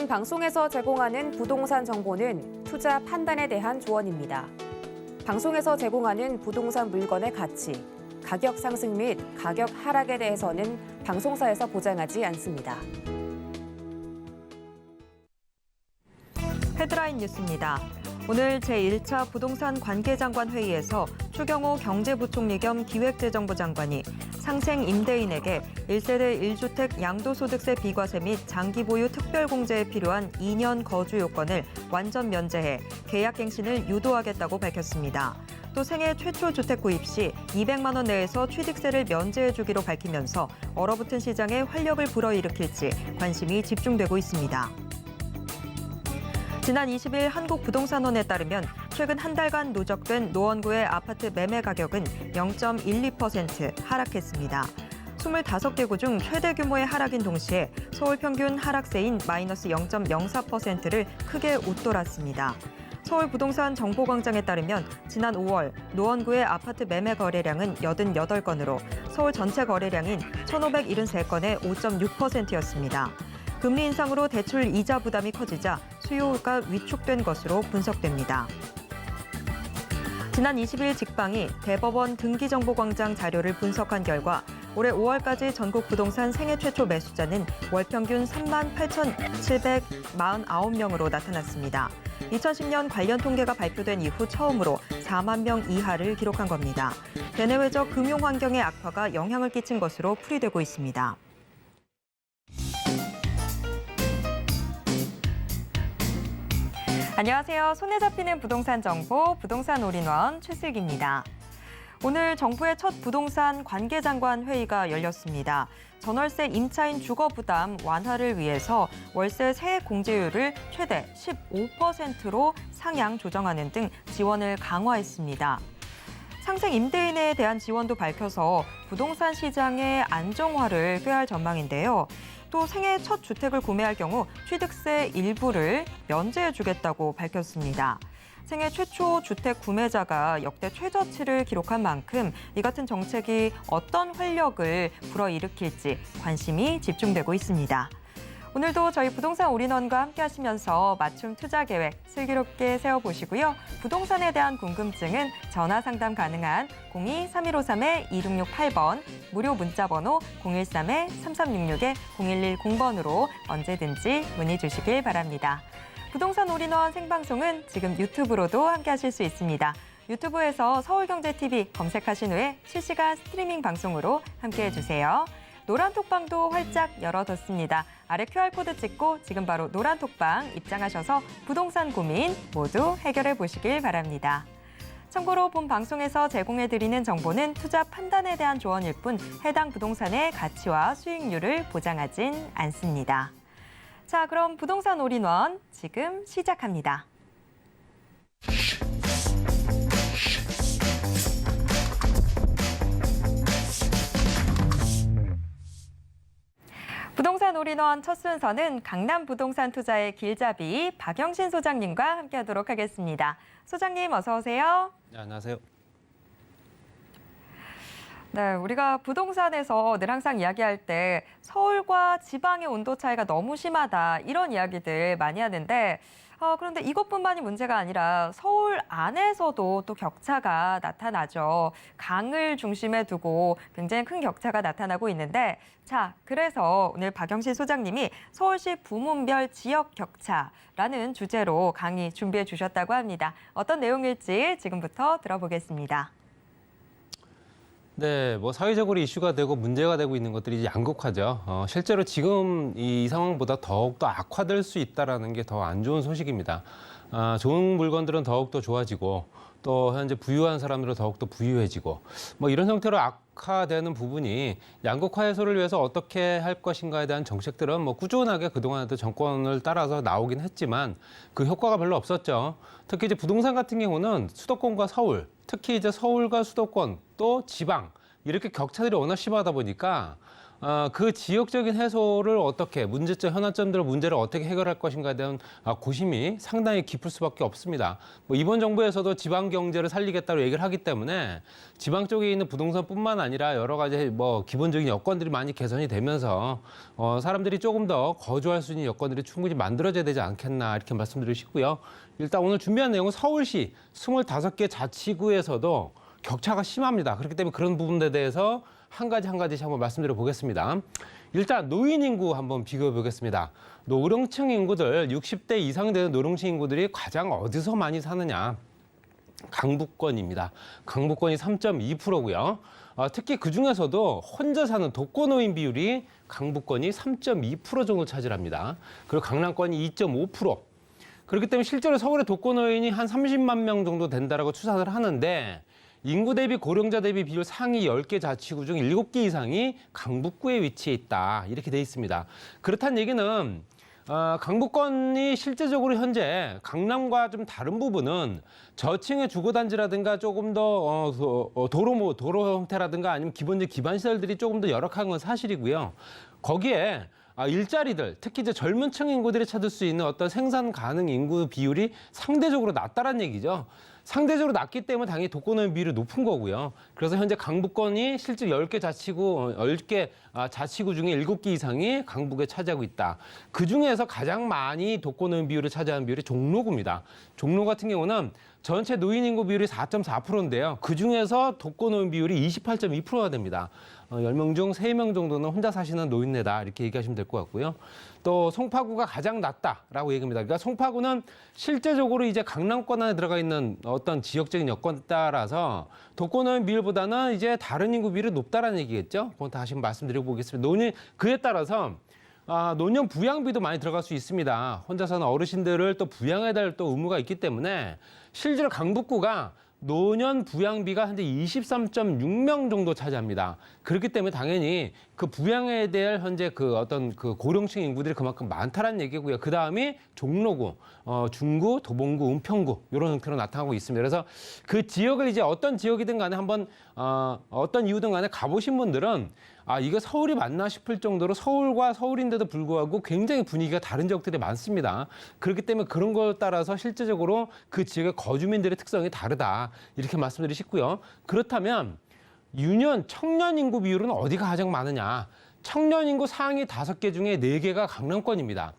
본 방송에서 제공하는 부동산 정보는 투자 판단에 대한 조언입니다. 방송에서 제공하는 부동산 물건의 가치, 가격 상승 및 가격 하락에 대해서는 방송사에서 보장하지 않습니다. 헤드라인 뉴스입니다. 오늘 제1차 부동산 관계장관 회의에서 추경호 경제부총리 겸 기획재정부 장관이 상생 임대인에게 1세대 1주택 양도소득세 비과세 및 장기 보유 특별공제에 필요한 2년 거주 요건을 완전 면제해 계약갱신을 유도하겠다고 밝혔습니다. 또 생애 최초 주택 구입 시 200만 원 내에서 취득세를 면제해주기로 밝히면서 얼어붙은 시장에 활력을 불어일으킬지 관심이 집중되고 있습니다. 지난 20일 한국부동산원에 따르면 최근 한 달간 누적된 노원구의 아파트 매매 가격은 0.12% 하락했습니다. 25개구 중 최대 규모의 하락인 동시에 서울 평균 하락세인 마이너스 0.04%를 크게 웃돌았습니다. 서울부동산정보광장에 따르면 지난 5월 노원구의 아파트 매매 거래량은 88건으로 서울 전체 거래량인 1,573건의 5.6%였습니다. 금리 인상으로 대출 이자 부담이 커지자 수요가 위축된 것으로 분석됩니다. 지난 20일 직방이 대법원 등기정보광장 자료를 분석한 결과 올해 5월까지 전국 부동산 생애 최초 매수자는 월 평균 38,749명으로 나타났습니다. 2010년 관련 통계가 발표된 이후 처음으로 4만 명 이하를 기록한 겁니다. 대내외적 금융 환경의 악화가 영향을 끼친 것으로 풀이되고 있습니다. 안녕하세요. 손에 잡히는 부동산 정보, 부동산 올인원 최슬기입니다. 오늘 정부의 첫 부동산 관계장관 회의가 열렸습니다. 전월세 임차인 주거 부담 완화를 위해서 월세 세액 공제율을 최대 15%로 상향 조정하는 등 지원을 강화했습니다. 상생 임대인에 대한 지원도 밝혀서 부동산 시장의 안정화를 꾀할 전망인데요. 또 생애 첫 주택을 구매할 경우 취득세 일부를 면제해주겠다고 밝혔습니다. 생애 최초 주택 구매자가 역대 최저치를 기록한 만큼 이 같은 정책이 어떤 활력을 불어일으킬지 관심이 집중되고 있습니다. 오늘도 저희 부동산 올인원과 함께 하시면서 맞춤 투자 계획 슬기롭게 세워보시고요. 부동산에 대한 궁금증은 전화 상담 가능한 02-3153-2668번, 무료 문자 번호 013-3366-0110번으로 언제든지 문의 주시길 바랍니다. 부동산 올인원 생방송은 지금 유튜브로도 함께 하실 수 있습니다. 유튜브에서 서울경제TV 검색하신 후에 실시간 스트리밍 방송으로 함께 해주세요. 노란톡방도 활짝 열어뒀습니다. 아래 QR코드 찍고 지금 바로 노란톡방 입장하셔서 부동산 고민 모두 해결해 보시길 바랍니다. 참고로 본 방송에서 제공해드리는 정보는 투자 판단에 대한 조언일 뿐 해당 부동산의 가치와 수익률을 보장하진 않습니다. 자, 그럼 부동산 올인원 지금 시작합니다. 부동산 올인원 첫 순서는 강남 부동산 투자의 길잡이 박영신 소장님과 함께하도록 하겠습니다. 소장님 어서 오세요. 네, 안녕하세요. 네, 우리가 부동산에서 늘 항상 이야기할 때 서울과 지방의 온도 차이가 너무 심하다 이런 이야기들 많이 하는데 그런데 이것뿐만이 문제가 아니라 서울 안에서도 또 격차가 나타나죠. 강을 중심에 두고 굉장히 큰 격차가 나타나고 있는데 자, 그래서 오늘 박영신 소장님이 서울시 부문별 지역 격차라는 주제로 강의 준비해 주셨다고 합니다. 어떤 내용일지 지금부터 들어보겠습니다. 네, 사회적으로 이슈가 되고 문제가 되고 있는 것들이 양극화죠. 실제로 지금 이 상황보다 더욱더 악화될 수 있다는 게 더 안 좋은 소식입니다. 좋은 물건들은 더욱더 좋아지고 또 현재 부유한 사람들은 더욱더 부유해지고 이런 형태로 악화되는 부분이 양극화 해소를 위해서 어떻게 할 것인가에 대한 정책들은 꾸준하게 그동안에도 정권을 따라서 나오긴 했지만 그 효과가 별로 없었죠. 특히 이제 부동산 같은 경우는 수도권과 서울, 특히 이제 서울과 수도권 또 지방 이렇게 격차들이 워낙 심하다 보니까 그 지역적인 해소를 어떻게 문제점, 현안점들 문제를 어떻게 해결할 것인가에 대한 고심이 상당히 깊을 수밖에 없습니다. 뭐 이번 정부에서도 지방 경제를 살리겠다고 얘기를 하기 때문에 지방 쪽에 있는 부동산뿐만 아니라 여러 가지 뭐 기본적인 여건들이 많이 개선이 되면서 사람들이 조금 더 거주할 수 있는 여건들이 충분히 만들어져야 되지 않겠나 이렇게 말씀드리고 싶고요. 일단 오늘 준비한 내용은 서울시 25개 자치구에서도 격차가 심합니다. 그렇기 때문에 그런 부분에 대해서 한 가지씩 한번 말씀드려 보겠습니다. 일단 노인 인구 한번 비교해 보겠습니다. 노령층 인구들 60대 이상 되는 노령층 인구들이 가장 어디서 많이 사느냐? 강북권입니다. 강북권이 3.2%고요. 특히 그중에서도 혼자 사는 독거노인 비율이 강북권이 3.2% 정도 차지합니다. 그리고 강남권이 2.5%. 그렇기 때문에 실제로 서울의 독거노인이 한 30만 명 정도 된다라고 추산을 하는데 인구 대비 고령자 대비 비율 상위 10개 자치구 중 7개 이상이 강북구에 위치해 있다. 이렇게 돼 있습니다. 그렇다는 얘기는 강북권이 실제적으로 현재 강남과 좀 다른 부분은 저층의 주거단지라든가 조금 더 도로 형태라든가 아니면 기본적 기반 시설들이 조금 더 열악한 건 사실이고요. 거기에 일자리들, 특히 이제 젊은 층 인구들이 찾을 수 있는 어떤 생산 가능 인구 비율이 상대적으로 낮다는 얘기죠. 상대적으로 낮기 때문에 당연히 독거노인 비율이 높은 거고요. 그래서 현재 강북권이 실제 10개 자치구, 10개 자치구 중에 7개 이상이 강북에 차지하고 있다. 그중에서 가장 많이 독거노인 비율을 차지하는 비율이 종로구입니다. 종로 같은 경우는 전체 노인 인구 비율이 4.4%인데요. 그중에서 독거노인 비율이 28.2%가 됩니다. 10명 중 3명 정도는 혼자 사시는 노인네다 이렇게 얘기하시면 될 것 같고요. 또 송파구가 가장 낮다라고 얘기합니다. 그러니까 송파구는 실제적으로 이제 강남권 안에 들어가 있는 어떤 지역적인 여건에 따라서 독거노인 비율보다는 이제 다른 인구 비율이 높다라는 얘기겠죠. 그건 다시 말씀드려 보겠습니다. 그에 따라서 노년 부양비도 많이 들어갈 수 있습니다. 혼자 사는 어르신들을 또 부양해야 될 또 의무가 있기 때문에 실제로 강북구가 노년 부양비가 현재 23.6명 정도 차지합니다. 그렇기 때문에 당연히 그 부양에 대한 현재 그 어떤 그 고령층 인구들이 그만큼 많다라는 얘기고요. 그 다음이 종로구, 중구, 도봉구, 은평구 이런 형태로 나타나고 있습니다. 그래서 그 지역을 이제 어떤 지역이든 간에 한번 어떤 이유든 간에 가보신 분들은 이거 서울이 맞나 싶을 정도로 서울과 서울인데도 불구하고 굉장히 분위기가 다른 지역들이 많습니다. 그렇기 때문에 그런 걸 따라서 실제적으로 그 지역의 거주민들의 특성이 다르다. 이렇게 말씀드리고 싶고요. 그렇다면 청년 인구 비율은 어디가 가장 많으냐? 청년 인구 상위 5개 중에 4개가 강남권입니다.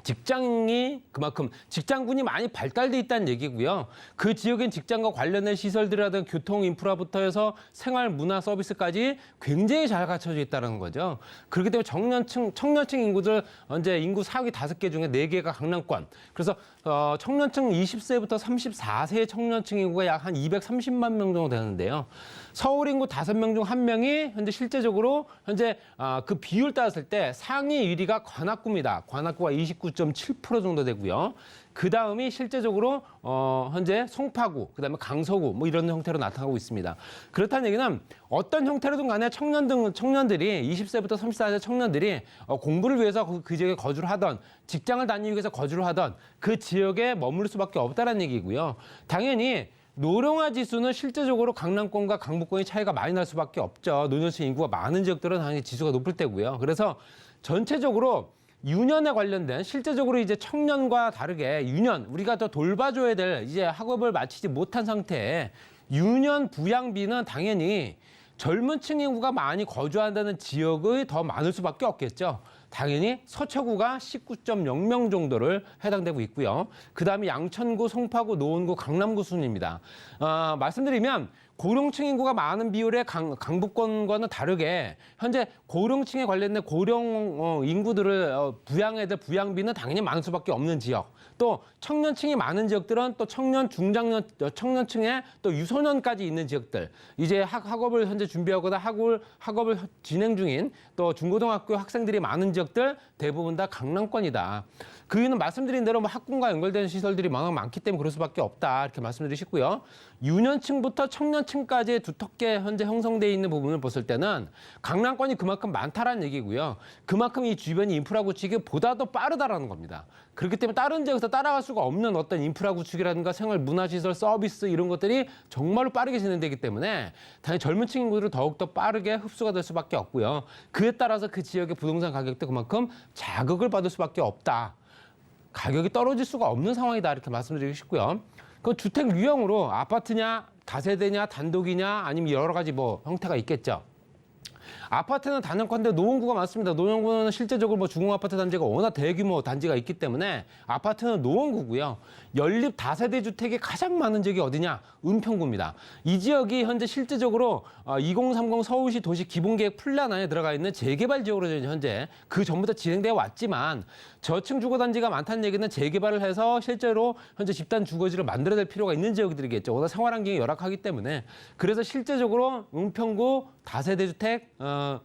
직장이 그만큼 직장군이 많이 발달돼 있다는 얘기고요. 그 지역엔 직장과 관련된 시설들이라든가 교통 인프라부터 해서 생활 문화 서비스까지 굉장히 잘 갖춰져 있다는 거죠. 그렇기 때문에 청년층 인구들 현재 인구 상위 5개 중에 4개가 강남권. 그래서 청년층 20세부터 34세의 청년층 인구가 약 한 230만 명 정도 되는데요. 서울 인구 5명 중 1명이 현재 실제적으로 현재 그 비율 따졌을 때 상위 1위가 관악구입니다. 관악구가 29.7% 정도 되고요. 그 다음이 실제적으로 현재 송파구, 그 다음에 강서구 뭐 이런 형태로 나타나고 있습니다. 그렇다는 얘기는 어떤 형태로든 간에 청년들이 20세부터 34세 청년들이 공부를 위해서 그 지역에 거주를 하던 직장을 다니기 위해서 거주를 하던 그 지역에 머물 수밖에 없다는 얘기고요. 당연히 노령화 지수는 실제적으로 강남권과 강북권의 차이가 많이 날 수밖에 없죠. 노년층 인구가 많은 지역들은 당연히 지수가 높을 때고요. 그래서 전체적으로 유년에 관련된 실제적으로 이제 청년과 다르게 유년 우리가 더 돌봐줘야 될 이제 학업을 마치지 못한 상태에 유년 부양비는 당연히 젊은 층 인구가 많이 거주한다는 지역이 더 많을 수밖에 없겠죠. 당연히 서초구가 19.0명 정도를 해당되고 있고요. 그다음에 양천구, 송파구, 노원구, 강남구 순입니다. 말씀드리면 고령층 인구가 많은 비율의 강북권과는 다르게 현재 고령층에 관련된 고령 인구들을 부양해야 될 부양비는 당연히 많을 수밖에 없는 지역. 또 청년층이 많은 지역들은 또 청년층에 또 유소년까지 있는 지역들. 이제 학업을 현재 준비하거나 학업을 진행 중인 또 중고등학교 학생들이 많은 지역들 대부분 다 강남권이다. 그 이유는 말씀드린 대로 뭐 학군과 연결되는 시설들이 많기 때문에 그럴 수밖에 없다 이렇게 말씀드리고 싶고요. 유년층부터 청년층까지 두텁게 현재 형성되어 있는 부분을 봤을 때는 강남권이 그만큼 많다라는 얘기고요. 그만큼 이 주변이 인프라 구축이 보다 더 빠르다라는 겁니다. 그렇기 때문에 다른 지역에서 따라갈 수가 없는 어떤 인프라 구축이라든가 생활 문화시설 서비스 이런 것들이 정말로 빠르게 진행되기 때문에 당연히 젊은 층 인구들은 더욱더 빠르게 흡수가 될 수밖에 없고요. 그에 따라서 그 지역의 부동산 가격도 그만큼 자극을 받을 수밖에 없다. 가격이 떨어질 수가 없는 상황이다 이렇게 말씀드리고 싶고요. 그 주택 유형으로 아파트냐, 다세대냐, 단독이냐 아니면 여러 가지 뭐 형태가 있겠죠. 아파트는 단연컨대 노원구가 많습니다. 노원구는 실제적으로 뭐 중공아파트 단지가 워낙 대규모 단지가 있기 때문에 아파트는 노원구고요. 연립 다세대 주택이 가장 많은 지역이 어디냐? 은평구입니다. 이 지역이 현재 실제적으로 2030 서울시 도시 기본계획 플랜 안에 들어가 있는 재개발 지역으로 현재 그 전부터 진행되어 왔지만 저층 주거단지가 많다는 얘기는 재개발을 해서 실제로 현재 집단 주거지를 만들어낼 필요가 있는 지역들이겠죠. 워낙 생활 환경이 열악하기 때문에 그래서 실제적으로 은평구 다세대 주택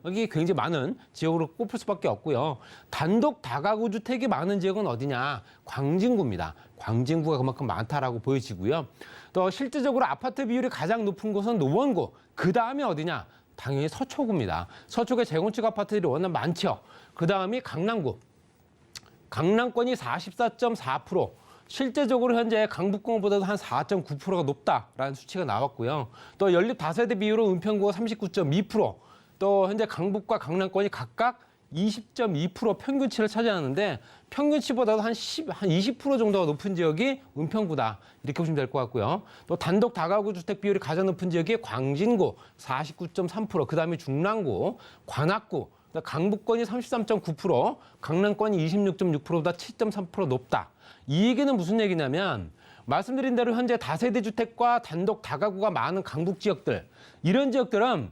여기 굉장히 많은 지역으로 꼽을 수밖에 없고요. 단독 다가구 주택이 많은 지역은 어디냐? 광진구입니다. 광진구가 그만큼 많다라고 보여지고요. 또 실질적으로 아파트 비율이 가장 높은 곳은 노원구. 그 다음에 어디냐? 당연히 서초구입니다. 서초구에 재건축 아파트들이 워낙 많죠. 그 다음이 강남구. 강남권이 44.4%. 실제적으로 현재 강북권보다도 한 4.9%가 높다라는 수치가 나왔고요. 또 연립 다세대 비율은 은평구가 39.2%, 또 현재 강북과 강남권이 각각 20.2% 평균치를 차지하는데 평균치보다도 한 20% 정도가 높은 지역이 은평구다. 이렇게 보시면 될 것 같고요. 또 단독 다가구 주택 비율이 가장 높은 지역이 광진구 49.3%, 그다음에 중랑구, 관악구, 강북권이 33.9%, 강남권이 26.6%보다 7.3% 높다. 이 얘기는 무슨 얘기냐면 말씀드린 대로 현재 다세대 주택과 단독 다가구가 많은 강북 지역들, 이런 지역들은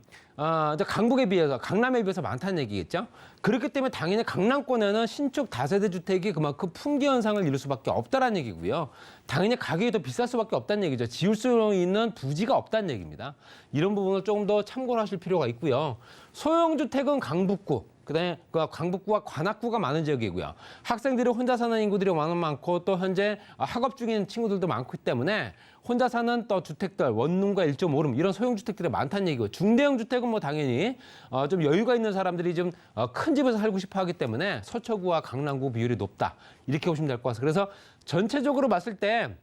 강북에 비해서 강남에 비해서 많다는 얘기겠죠. 그렇기 때문에 당연히 강남권에는 신축 다세대 주택이 그만큼 풍기 현상을 이룰 수밖에 없다는 얘기고요. 당연히 가격이 더 비쌀 수밖에 없다는 얘기죠. 지을 수 있는 부지가 없다는 얘기입니다. 이런 부분을 조금 더 참고를 하실 필요가 있고요. 소형주택은 강북구, 그다음에 강북구와 관악구가 많은 지역이고요. 학생들이 혼자 사는 인구들이 많고 또 현재 학업 중인 친구들도 많기 때문에 혼자 사는 또 주택들 원룸과 1.5룸 이런 소형 주택들이 많다는 얘기고, 중대형 주택은 뭐 당연히 좀 여유가 있는 사람들이 좀 큰 집에서 살고 싶어 하기 때문에 서초구와 강남구 비율이 높다. 이렇게 보시면 될 것 같습니다. 그래서 전체적으로 봤을 때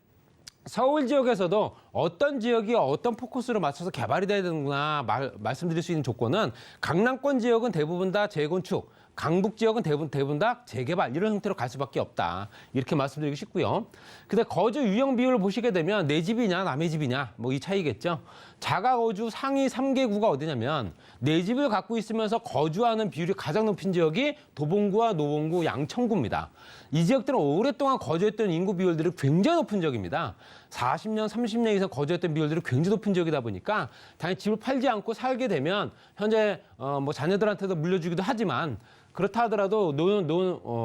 서울 지역에서도 어떤 지역이 어떤 포커스로 맞춰서 개발이 돼야 되는구나 말씀드릴 수 있는 조건은 강남권 지역은 대부분 다 재건축, 강북 지역은 대부분 다 재개발 이런 형태로 갈 수밖에 없다. 이렇게 말씀드리고 싶고요. 근데 거주 유형 비율을 보시게 되면 내 집이냐 남의 집이냐 뭐 이 차이겠죠. 자가 거주 상위 3개구가 어디냐면 내 집을 갖고 있으면서 거주하는 비율이 가장 높은 지역이 도봉구와 노원구, 양천구입니다. 이 지역들은 오랫동안 거주했던 인구 비율들이 굉장히 높은 지역입니다. 40년, 30년 이상 거주했던 비율들이 굉장히 높은 지역이다 보니까 당연히 집을 팔지 않고 살게 되면 현재 뭐 자녀들한테도 물려주기도 하지만 그렇다 하더라도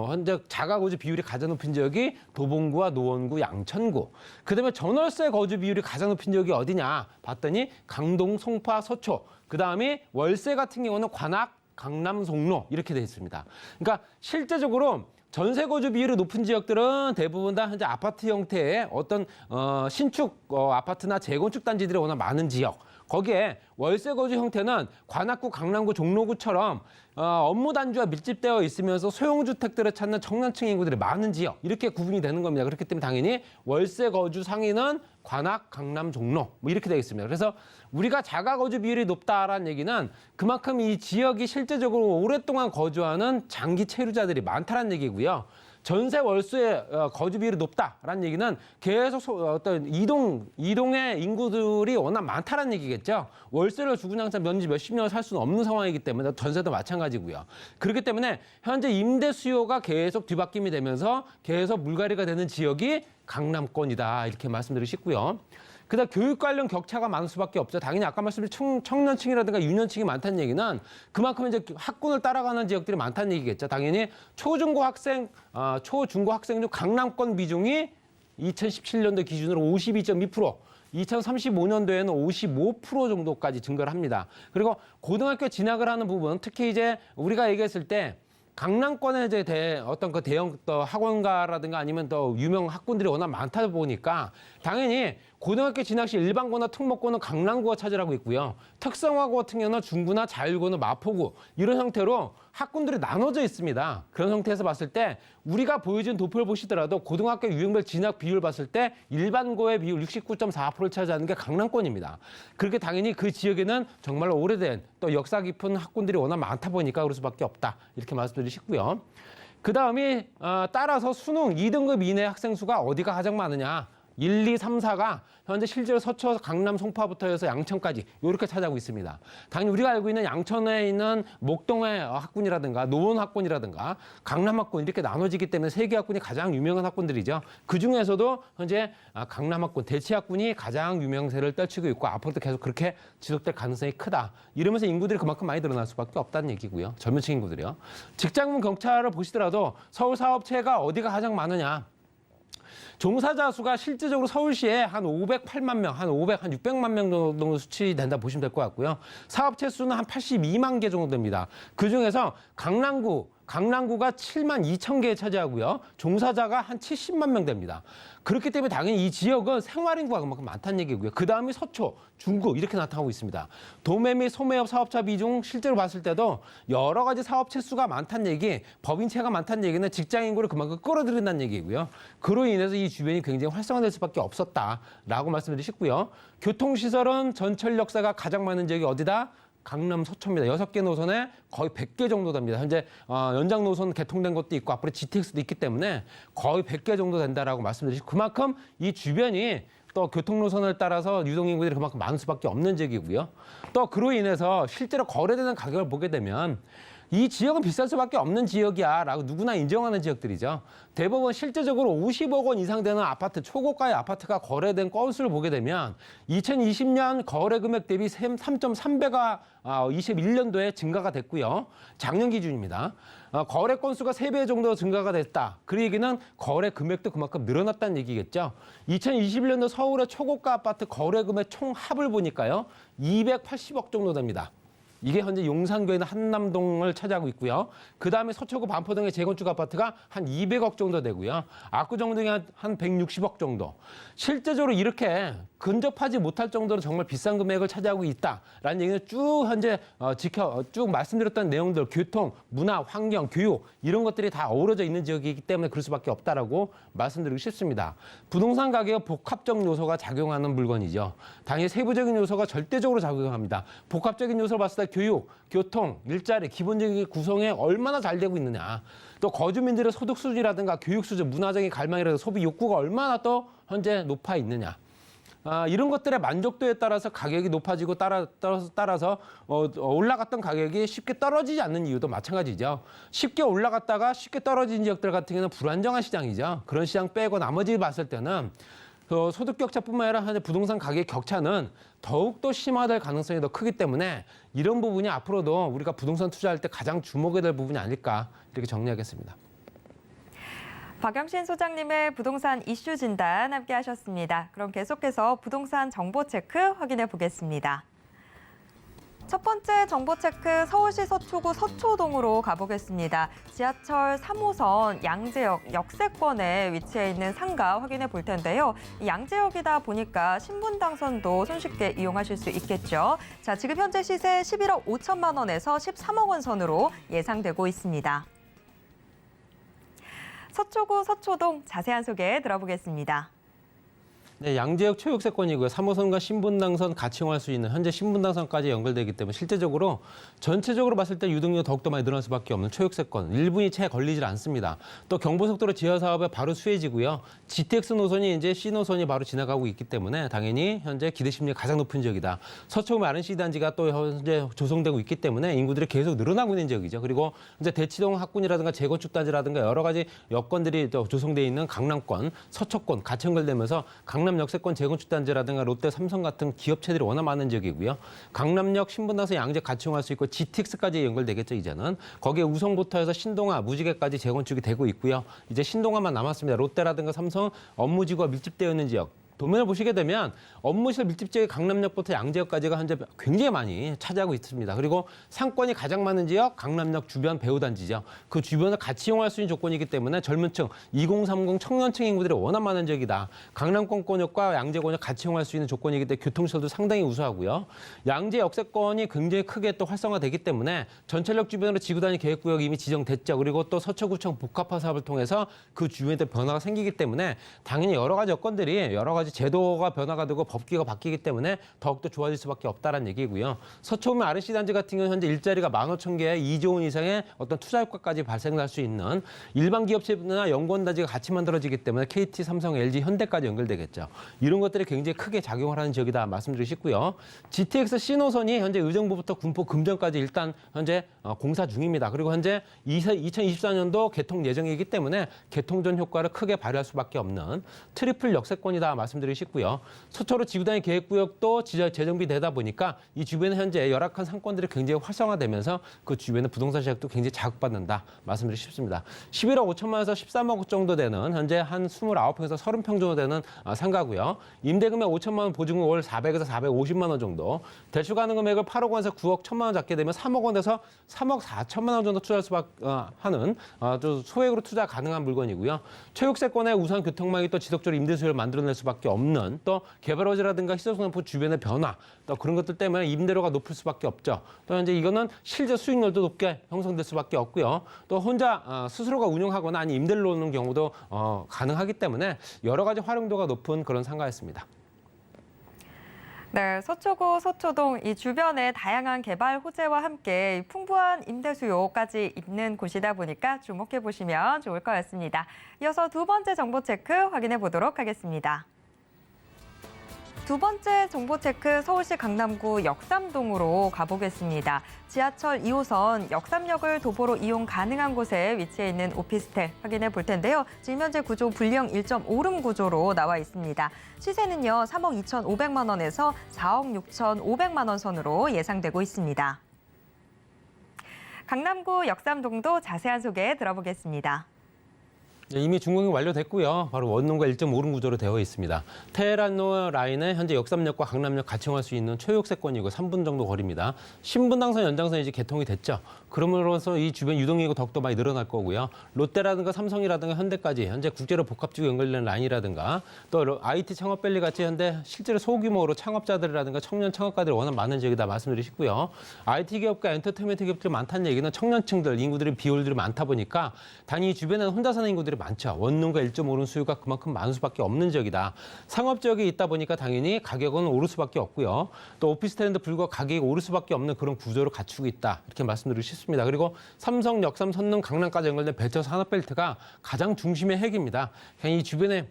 현재 자가거주 비율이 가장 높은 지역이 도봉구와 노원구, 양천구. 그다음에 전월세 거주 비율이 가장 높은 지역이 어디냐 봤더니 강동, 송파, 서초. 그다음에 월세 같은 경우는 관악, 강남, 송로 이렇게 돼 있습니다. 그러니까 실제적으로 전세 거주 비율이 높은 지역들은 대부분 다 현재 아파트 형태의 어떤 신축 아파트나 재건축 단지들이 워낙 많은 지역. 거기에 월세 거주 형태는 관악구, 강남구, 종로구처럼 업무 단지와 밀집되어 있으면서 소형주택들을 찾는 청년층 인구들이 많은 지역 이렇게 구분이 되는 겁니다. 그렇기 때문에 당연히 월세 거주 상위는 관악, 강남, 종로 뭐 이렇게 되어 있습니다. 그래서 우리가 자가 거주 비율이 높다라는 얘기는 그만큼 이 지역이 실제적으로 오랫동안 거주하는 장기 체류자들이 많다는 얘기고요. 전세 월세 거주 비율이 높다라는 얘기는 계속 어떤 이동의 인구들이 워낙 많다는 얘기겠죠. 월세를 주고 항상 몇십 년을 살 수는 없는 상황이기 때문에 전세도 마찬가지고요. 그렇기 때문에 현재 임대 수요가 계속 뒤바뀜이 되면서 계속 물갈이가 되는 지역이 강남권이다 이렇게 말씀드리고 싶고요. 그다음 교육 관련 격차가 많을 수밖에 없죠. 당연히 아까 말씀드린 청년층이라든가 유년층이 많다는 얘기는 그만큼 이제 학군을 따라가는 지역들이 많다는 얘기겠죠. 당연히 초중고 학생 중 강남권 비중이 2017년도 기준으로 52.2%, 2035년도에는 55% 정도까지 증가를 합니다. 그리고 고등학교 진학을 하는 부분, 특히 이제 우리가 얘기했을 때 강남권에 이제 어떤 그 대형 또 학원가라든가 아니면 또 유명 학군들이 워낙 많다 보니까 당연히 고등학교 진학시 일반고나 특목고는 강남구가 차지하고 있고요. 특성화고 같은 경우는 중구나 자율고는 마포구 이런 형태로 학군들이 나눠져 있습니다. 그런 형태에서 봤을 때 우리가 보여준 도표를 보시더라도 고등학교 유형별 진학 비율 봤을 때 일반고의 비율 69.4%를 차지하는 게 강남권입니다. 그렇게 당연히 그 지역에는 정말 오래된 또 역사 깊은 학군들이 워낙 많다 보니까 그럴 수밖에 없다. 이렇게 말씀드리고 싶고요. 그 다음에 따라서 수능 2등급 이내 학생 수가 어디가 가장 많으냐. 1, 2, 3, 4가 현재 실제로 서초, 강남, 송파부터 해서 양천까지 이렇게 차지하고 있습니다. 당연히 우리가 알고 있는 양천에 있는 목동의 학군이라든가 노원 학군이라든가 강남 학군 이렇게 나눠지기 때문에 세 개 학군이 가장 유명한 학군들이죠. 그중에서도 현재 강남 학군, 대치 학군이 가장 유명세를 떨치고 있고 앞으로도 계속 그렇게 지속될 가능성이 크다. 이러면서 인구들이 그만큼 많이 늘어날 수밖에 없다는 얘기고요. 젊은층 인구들이요. 직장문 경차를 보시더라도 서울 사업체가 어디가 가장 많으냐. 종사자 수가 실질적으로 서울시에 한 508만 명, 한 600만 명 정도 수치된다 보시면 될 것 같고요. 사업체 수는 한 82만 개 정도 됩니다. 그중에서 강남구가 7만 2천 개 차지하고요. 종사자가 한 70만 명 됩니다. 그렇기 때문에 당연히 이 지역은 생활인구가 그만큼 많다는 얘기고요. 그 다음이 서초, 중구 이렇게 나타나고 있습니다. 도매 및 소매업 사업자 비중 실제로 봤을 때도 여러 가지 사업체 수가 많다는 얘기, 법인체가 많다는 얘기는 직장인구를 그만큼 끌어들인다는 얘기고요. 그로 인해서 이 주변이 굉장히 활성화될 수밖에 없었다라고 말씀드리고 싶고요. 교통시설은 전철 역사가 가장 많은 지역이 어디다? 강남 서초입니다. 6개 노선에 거의 100개 정도 됩니다. 현재 연장 노선 개통된 것도 있고 앞으로 GTX도 있기 때문에 거의 100개 정도 된다라고 말씀드리고 그만큼 이 주변이 또 교통 노선을 따라서 유동인구들이 그만큼 많을 수밖에 없는 지역이고요. 또 그로 인해서 실제로 거래되는 가격을 보게 되면 이 지역은 비쌀 수밖에 없는 지역이야 라고 누구나 인정하는 지역들이죠. 대법원 실제적으로 50억 원 이상 되는 아파트, 초고가의 아파트가 거래된 건수를 보게 되면 2020년 거래 금액 대비 3.3배가 21년도에 증가가 됐고요. 작년 기준입니다. 거래 건수가 3배 정도 증가가 됐다. 그 얘기는 거래 금액도 그만큼 늘어났다는 얘기겠죠. 2021년도 서울의 초고가 아파트 거래 금액 총 합을 보니까요. 280억 정도 됩니다. 이게 현재 용산구에 있는 한남동을 차지하고 있고요. 그 다음에 서초구 반포동의 재건축 아파트가 한 200억 정도 되고요. 압구정 등이 한 160억 정도. 실제적으로 이렇게 근접하지 못할 정도로 정말 비싼 금액을 차지하고 있다라는 얘기는 쭉 현재 쭉 말씀드렸던 내용들, 교통, 문화, 환경, 교육 이런 것들이 다 어우러져 있는 지역이기 때문에 그럴 수밖에 없다라고 말씀드리고 싶습니다. 부동산 가격은 복합적 요소가 작용하는 물건이죠. 당연히 세부적인 요소가 절대적으로 작용합니다. 복합적인 요소를 봤을 때 교육, 교통, 일자리, 기본적인 구성에 얼마나 잘 되고 있느냐. 또 거주민들의 소득 수준이라든가 교육 수준, 문화적인 갈망이라든가 소비 욕구가 얼마나 또 현재 높아 있느냐. 이런 것들의 만족도에 따라서 가격이 높아지고 따라서 올라갔던 가격이 쉽게 떨어지지 않는 이유도 마찬가지죠. 쉽게 올라갔다가 쉽게 떨어진 지역들 같은 경우는 불안정한 시장이죠. 그런 시장 빼고 나머지 봤을 때는 소득 격차뿐만 아니라 부동산 가격 격차는 더욱더 심화될 가능성이 더 크기 때문에 이런 부분이 앞으로도 우리가 부동산 투자할 때 가장 주목해야 될 부분이 아닐까 이렇게 정리하겠습니다. 박영신 소장님의 부동산 이슈 진단 함께 하셨습니다. 그럼 계속해서 부동산 정보 체크 확인해 보겠습니다. 첫 번째 정보 체크 서울시 서초구 서초동으로 가보겠습니다. 지하철 3호선 양재역 역세권에 위치해 있는 상가 확인해 볼 텐데요. 양재역이다 보니까 신분당선도 손쉽게 이용하실 수 있겠죠. 자, 지금 현재 시세 11억 5천만 원에서 13억 원 선으로 예상되고 있습니다. 서초구 서초동 자세한 소개 들어보겠습니다. 네, 양재역 초역세권이고요. 3호선과 신분당선 같이 이용할 수 있는 현재 신분당선까지 연결되기 때문에 실제적으로 전체적으로 봤을 때 유동률이 더욱더 많이 늘어날 수밖에 없는 초역세권. 1분이 채 걸리질 않습니다. 또 경부속도로 지하 사업에 바로 수혜지고요. GTX 노선이 이제 C노선이 바로 지나가고 있기 때문에 당연히 현재 기대 심리가 가장 높은 지역이다. 서초구 RNC 단지가 또 현재 조성되고 있기 때문에 인구들이 계속 늘어나고 있는 지역이죠. 그리고 이제 대치동 학군이라든가 재건축 단지라든가 여러 가지 여건들이 또 조성돼 있는 강남권, 서초권 같이 연결되면서 강남 역세권 재건축 단지라든가 롯데, 삼성 같은 기업체들이 워낙 많은 지역이고요. 강남역, 신분당선, 양재 같이 이용할 수 있고 GTX까지 연결되겠죠, 이제는. 거기에 우성부터 해서 신동아, 무지개까지 재건축이 되고 있고요. 이제 신동아만 남았습니다. 롯데라든가 삼성 업무지구가 밀집되어 있는 지역. 도면을 보시게 되면 업무시설 밀집 지역의 강남역부터 양재역까지가 현재 굉장히 많이 차지하고 있습니다. 그리고 상권이 가장 많은 지역 강남역 주변 배후단지죠. 그 주변을 같이 이용할 수 있는 조건이기 때문에 젊은층, 2030 청년층 인구들이 워낙 많은 지역이다. 강남권권역과 양재권역 같이 이용할 수 있는 조건이기 때문에 교통시설도 상당히 우수하고요. 양재 역세권이 굉장히 크게 또 활성화되기 때문에 전철역 주변으로 지구단위 계획구역이 이미 지정됐죠. 그리고 또 서초구청 복합화 사업을 통해서 그 주변에 변화가 생기기 때문에 당연히 여러 가지 여건들이 여러 가지 제도가 변화가 되고 법규가 바뀌기 때문에 더욱더 좋아질 수밖에 없다는 얘기고요. 서초구면 RC 단지 같은 경우는 현재 일자리가 15,000개의 2조 원 이상의 어떤 투자 효과까지 발생할 수 있는 일반 기업체나 연구원 단지가 같이 만들어지기 때문에 KT, 삼성, LG, 현대까지 연결되겠죠. 이런 것들이 굉장히 크게 작용을 하는 지역이다 말씀드리고 싶고요. GTX C노선이 현재 의정부부터 군포 금정까지 일단 현재 공사 중입니다. 그리고 현재 2024년도 개통 예정이기 때문에 개통 전 효과를 크게 발휘할 수밖에 없는 트리플 역세권이다 말씀드리고 싶고요. 서초로 지구단위 계획구역도 재정비되다 보니까 이 주변에 현재 열악한 상권들이 굉장히 활성화되면서 그 주변의 부동산 시장도 굉장히 자극받는다 말씀드리고 싶습니다. 11억 5천만에서 13억 정도 되는 현재 한 29평에서 30평 정도 되는 상가고요. 임대금액 5천만 원, 보증금 월 400에서 450만 원 정도. 대출 가능 금액을 8억 원에서 9억 1천만 원 잡게 되면 3억 원에서 3억 4천만 원 정도 투자할 수밖에 하는 아주 소액으로 투자 가능한 물건이고요. 최육세권의 우선 교통망이 또 지속적으로 임대 수요를 만들어낼 수밖에 없는 또 개발허지라든가 시설상품 주변의 변화 또 그런 것들 때문에 임대료가 높을 수밖에 없죠. 또 현재 이거는 실제 수익률도 높게 형성될 수밖에 없고요. 또 혼자 스스로가 운영하거나 아니 임대를 놓는 경우도 가능하기 때문에 여러 가지 활용도가 높은 그런 상가였습니다. 네, 서초구, 서초동 이 주변에 다양한 개발 호재와 함께 풍부한 임대 수요까지 있는 곳이다 보니까 주목해 보시면 좋을 것 같습니다. 이어서 두 번째 정보 체크 확인해 보도록 하겠습니다. 두 번째 정보 체크 서울시 강남구 역삼동으로 가보겠습니다. 지하철 2호선 역삼역을 도보로 이용 가능한 곳에 위치해 있는 오피스텔 확인해 볼 텐데요. 지금 현재 구조 불량 1.5룸 구조로 나와 있습니다. 시세는요 3억 2,500만 원에서 4억 6,500만 원 선으로 예상되고 있습니다. 강남구 역삼동도 자세한 소개 들어보겠습니다. 이미 준공이 완료됐고요. 바로 원룸과 1.5룸 구조로 되어 있습니다. 테헤란로 라인은 현재 역삼역과 강남역 같이 이용할 수 있는 최역세권이고 3분 정도 거리입니다. 신분당선 연장선이 이제 개통이 됐죠. 그러므로서 이 주변 유동인구 더욱더 많이 늘어날 거고요. 롯데라든가 삼성이라든가 현대까지 현재 국제로 복합지구 연결되는 라인이라든가 또 IT 창업밸리 같이 현대 실제로 소규모로 창업자들이라든가 청년 창업가들이 워낙 많은 지역이다 말씀드리고 싶고요. IT 기업과 엔터테인먼트 기업들이 많다는 얘기는 청년층들, 인구들이 비율들이 많다 보니까 당연히 주변에는 혼자 사는 인구들이 많죠. 원룸과 1.5룸 수요가 그만큼 많을 수밖에 없는 지역이다. 상업 지역이 있다 보니까 당연히 가격은 오를 수밖에 없고요. 또 오피스텔인데 불구하고 가격이 오를 수밖에 없는 그런 구조를 갖추고 있다. 이렇게 말씀드리고 싶습니다. 그리고 삼성, 역삼, 선릉, 강남까지 연결된 벤처 산업벨트가 가장 중심의 핵입니다. 그냥 이 주변에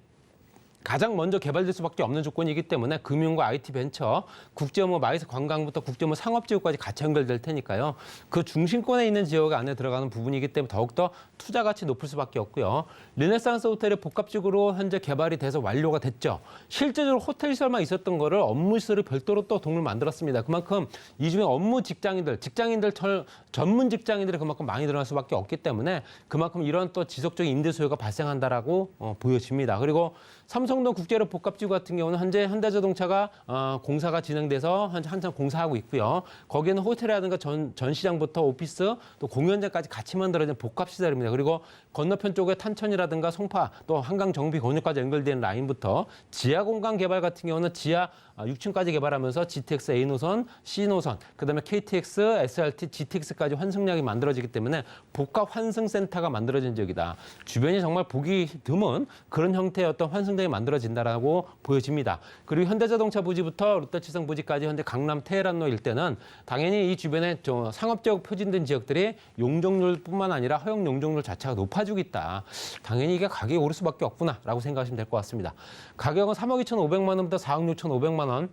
가장 먼저 개발될 수밖에 없는 조건이기 때문에 금융과 IT 벤처, 국제업무 마이스 관광부터 국제업무 상업지구까지 같이 연결될 테니까요. 그 중심권에 있는 지역 안에 들어가는 부분이기 때문에 더욱더 투자 가치 높을 수밖에 없고요. 르네상스 호텔의 복합지구로 현재 개발이 돼서 완료가 됐죠. 실제적으로 호텔 시설만 있었던 거를 업무 시설을 별도로 또 동을 만들었습니다. 그만큼 이 중에 업무 직장인들 전문 직장인들이 그만큼 많이 늘어날 수밖에 없기 때문에 그만큼 이런 또 지속적인 임대 수요가 발생한다라고 보여집니다. 그리고 삼성동 국제로 복합지구 같은 경우는 현재 현대자동차가 공사가 진행돼서 한참 공사하고 있고요. 거기에는 호텔이라든가 전시장부터 오피스 또 공연장까지 같이 만들어진 복합시설입니다. 그리고 건너편 쪽에 탄천이라든가 송파 또 한강 정비 건너까지 연결되는 라인부터 지하 공간 개발 같은 경우는 지하 6층까지 개발하면서 GTX A노선, C노선, 그다음에 KTX, SRT, GTX까지 환승역이 만들어지기 때문에 복합 환승센터가 만들어진 지역이다. 주변이 정말 보기 드문 그런 형태의 어떤 환승장이 만들어진다라고 보여집니다. 그리고 현대자동차 부지부터 롯데치성 부지까지 현재 강남 테헤란로 일대는 당연히 이 주변에 상업적 표준된 지역들이 용적률뿐만 아니라 허용 용적률 자체가 높아지고 있다. 당연히 이게 가격이 오를 수밖에 없구나라고 생각하시면 될 것 같습니다. 가격은 3억 2,500만 원부터 4억 6,500만 원.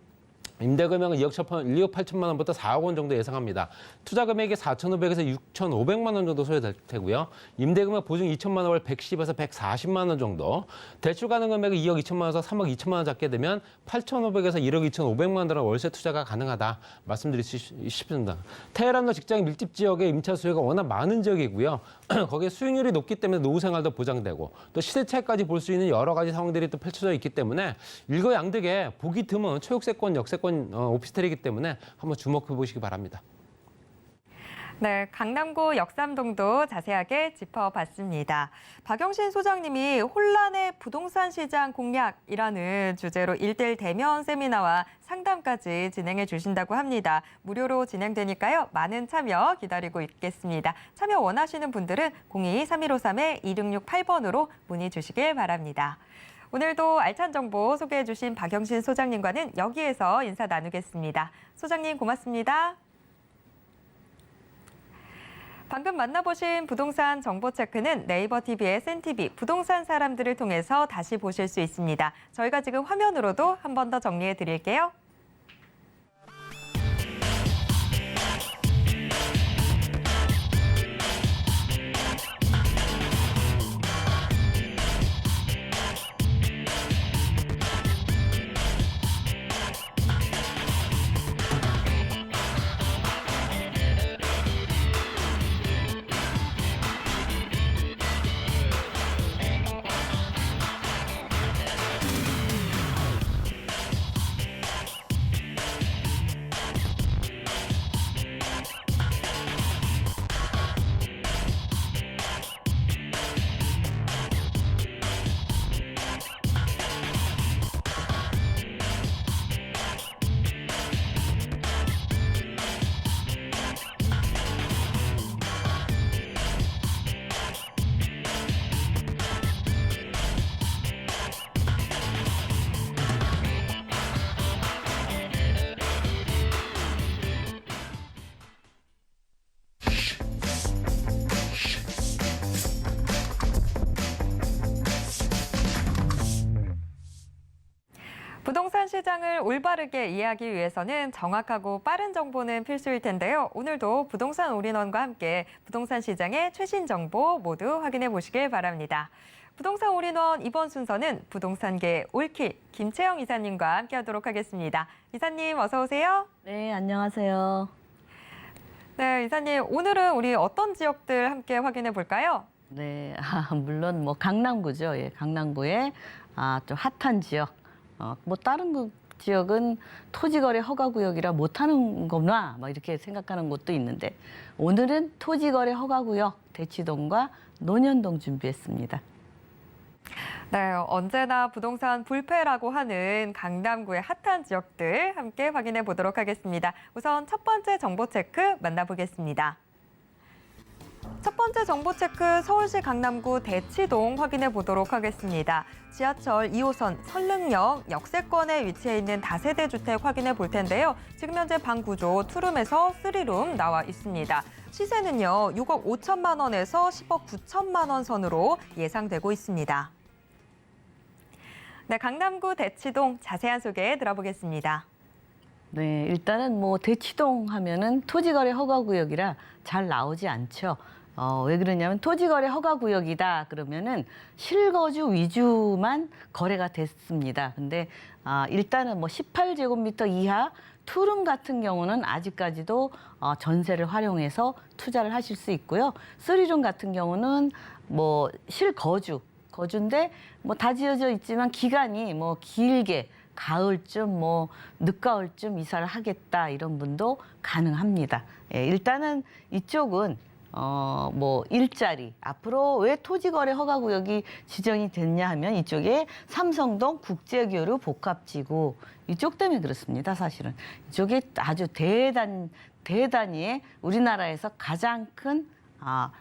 임대 금액은 2억 8천만 원부터 4억 원 정도 예상합니다. 투자 금액이 4,500에서 6,500만 원 정도 소요될 테고요. 임대 금액 보증 2천만 원을 110에서 140만 원 정도. 대출 가능 금액을 2억 2천만 원에서 3억 2천만 원 잡게 되면 8,500에서 1억 2,500만 원의 월세 투자가 가능하다 말씀드릴 수 싶습니다. 테헤란도 직장 밀집 지역의 임차 수요가 워낙 많은 지역이고요. 거기에 수익률이 높기 때문에 노후 생활도 보장되고 또 시세 차이까지 볼 수 있는 여러 가지 상황들이 또 펼쳐져 있기 때문에 일거양득에 보기 드문 초역세권, 역세권 오피스텔이기 때문에 한번 주목해 보시기 바랍니다. 네, 강남구 역삼동도 자세하게 짚어봤습니다. 박영신 소장님이 혼란의 부동산 시장 공략이라는 주제로 1대1 대면 세미나와 상담까지 진행해 주신다고 합니다. 무료로 진행되니까요. 많은 참여 기다리고 있겠습니다. 참여 원하시는 분들은 02-3153-2668번으로 문의 주시길 바랍니다. 오늘도 알찬 정보 소개해 주신 박영신 소장님과는 여기에서 인사 나누겠습니다. 소장님 고맙습니다. 방금 만나보신 부동산 정보 체크는 네이버 TV의 센TV 부동산 사람들을 통해서 다시 보실 수 있습니다. 저희가 지금 화면으로도 한 번 더 정리해 드릴게요. 부동산 시장을 올바르게 이해하기 위해서는 정확하고 빠른 정보는 필수일 텐데요. 오늘도 부동산 올인원과 함께 부동산 시장의 최신 정보 모두 확인해 보시길 바랍니다. 부동산 올인원 이번 순서는 부동산계 올킬 김채영 이사님과 함께하도록 하겠습니다. 이사님 어서 오세요. 네, 안녕하세요. 네, 이사님 오늘은 우리 어떤 지역들 함께 확인해 볼까요? 네, 물론 뭐 강남구죠. 예, 강남구의 좀 핫한 지역. 뭐 다른 지역은 토지거래 허가구역이라 못하는 거나 뭐 이렇게 생각하는 곳도 있는데 오늘은 토지거래 허가구역 대치동과 논현동 준비했습니다. 네, 언제나 부동산 불패라고 하는 강남구의 핫한 지역들 함께 확인해 보도록 하겠습니다. 우선 첫 번째 정보 체크 만나보겠습니다. 첫 번째 정보 체크 서울시 강남구 대치동 확인해 보도록 하겠습니다. 지하철 2호선 설릉역 역세권에 위치해 있는 다세대 주택 확인해 볼 텐데요. 지금 현재 방 구조 2룸에서 3룸 나와 있습니다. 시세는요 6억 5천만 원에서 10억 9천만 원 선으로 예상되고 있습니다. 네, 강남구 대치동 자세한 소개 들어보겠습니다. 네, 일단은 뭐 대치동 하면은 토지거래 허가구역이라 잘 나오지 않죠. 왜 그러냐면 토지거래 허가구역이다 그러면은 실거주 위주만 거래가 됐습니다. 근데 일단은 뭐 18제곱미터 이하 투룸 같은 경우는 아직까지도 전세를 활용해서 투자를 하실 수 있고요. 3룸 같은 경우는 뭐 거주인데 뭐 다 지어져 있지만 기간이 뭐 길게 가을쯤 뭐 늦가을쯤 이사를 하겠다 이런 분도 가능합니다. 예, 일단은 이쪽은 뭐 일자리 앞으로 왜 토지거래 허가구역이 지정이 됐냐 하면 이쪽에 삼성동 국제교류 복합지구 이쪽 때문에 그렇습니다. 사실은 이쪽에 아주 대단위의 우리나라에서 가장 큰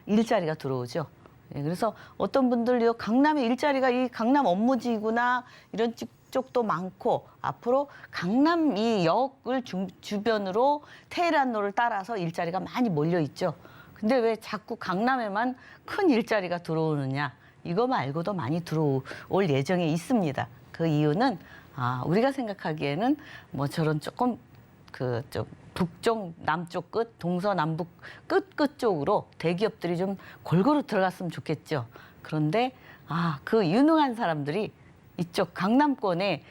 일자리가 들어오죠. 예, 그래서 어떤 분들요 강남의 일자리가 이 강남 업무지구나 이런 쪽도 많고 앞으로 강남 이 역을 주변으로 테헤란로를 따라서 일자리가 많이 몰려 있죠. 근데 왜 자꾸 강남에만 큰 일자리가 들어오느냐? 이거 말고도 많이 들어올 예정에 있습니다. 그 이유는 우리가 생각하기에는 뭐 저런 조금 좀 북쪽 남쪽 끝 동서남북 끝 쪽으로 대기업들이 좀 골고루 들어갔으면 좋겠죠. 그런데 그 유능한 사람들이 이쪽 강남권에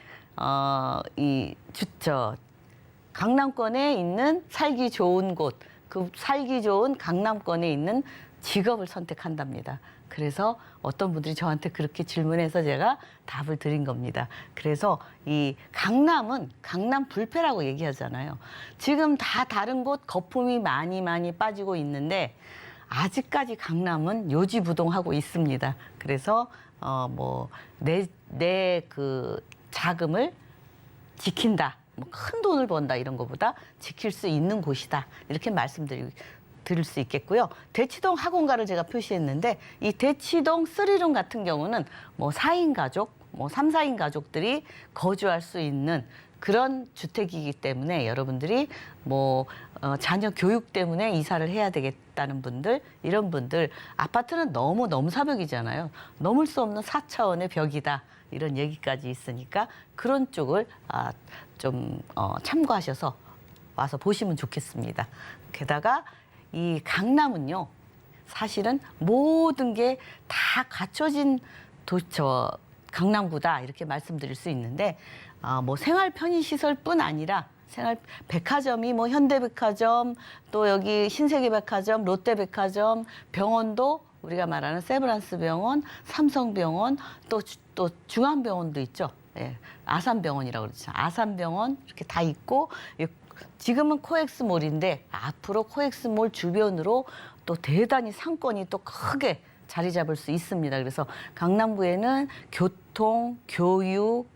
강남권에 있는 살기 좋은 곳, 그 살기 좋은 강남권에 있는 직업을 선택한답니다. 그래서 어떤 분들이 저한테 그렇게 질문해서 제가 답을 드린 겁니다. 그래서 이 강남은 강남 불패라고 얘기하잖아요. 지금 다 다른 곳 거품이 많이 빠지고 있는데 아직까지 강남은 요지부동하고 있습니다. 그래서 내 그 자금을 지킨다, 뭐 큰 돈을 번다 이런 것보다 지킬 수 있는 곳이다 이렇게 들을 수 있겠고요. 대치동 학원가를 제가 표시했는데 이 대치동 3룸 같은 경우는 뭐 4인 가족, 뭐 3, 4인 가족들이 거주할 수 있는 그런 주택이기 때문에 여러분들이 자녀 교육 때문에 이사를 해야 되겠다는 분들, 이런 분들 아파트는 너무 넘사벽이잖아요. 넘을 수 없는 4차원의 벽이다. 이런 얘기까지 있으니까 그런 쪽을 좀 참고하셔서 와서 보시면 좋겠습니다. 게다가 이 강남은요, 사실은 모든 게 다 갖춰진 강남구다 이렇게 말씀드릴 수 있는데 생활 편의시설뿐 아니라 백화점이 현대백화점, 또 여기 신세계백화점, 롯데백화점, 병원도 우리가 말하는 세브란스 병원, 삼성병원, 또 중앙병원도 있죠. 예, 아산병원이라고 그러죠. 아산병원 이렇게 다 있고 지금은 코엑스몰인데 앞으로 코엑스몰 주변으로 또 대단히 상권이 또 크게 자리 잡을 수 있습니다. 그래서 강남구에는 교통, 교육,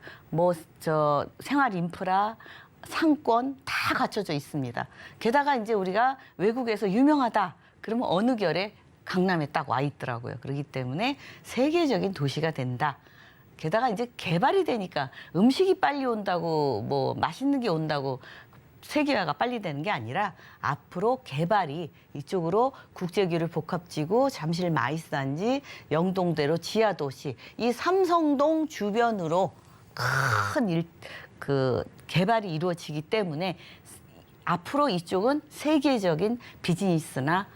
생활 인프라, 상권 다 갖춰져 있습니다. 게다가 이제 우리가 외국에서 유명하다 그러면 어느 결에 강남에 딱 와 있더라고요. 그렇기 때문에 세계적인 도시가 된다. 게다가 이제 개발이 되니까 음식이 빨리 온다고 맛있는 게 온다고 세계화가 빨리 되는 게 아니라 앞으로 개발이 이쪽으로 국제교류 복합지구, 잠실 마이스단지, 영동대로 지하도시, 이 삼성동 주변으로 큰 개발이 이루어지기 때문에 앞으로 이쪽은 세계적인 비즈니스나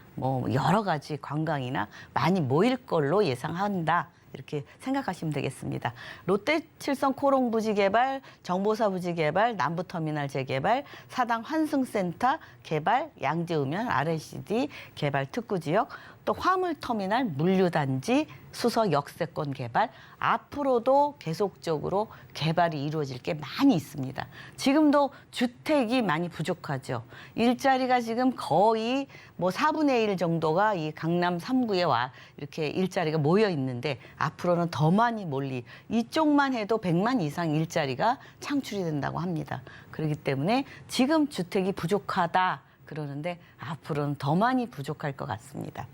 여러 가지 관광이나 많이 모일 걸로 예상한다. 이렇게 생각하시면 되겠습니다. 롯데 칠성 코롱 부지 개발, 정보사 부지 개발, 남부터미널 재개발, 사당 환승센터 개발, 양재읍면 RNCD 개발 특구지역, 또 화물터미널 물류단지 수서 역세권 개발, 앞으로도 계속적으로 개발이 이루어질 게 많이 있습니다. 지금도 주택이 많이 부족하죠. 일자리가 지금 거의 4분의 1 정도가 이 강남 3구에 이렇게 일자리가 모여 있는데 앞으로는 더 많이 이쪽만 해도 100만 이상 일자리가 창출이 된다고 합니다. 그렇기 때문에 지금 주택이 부족하다 그러는데 앞으로는 더 많이 부족할 것 같습니다.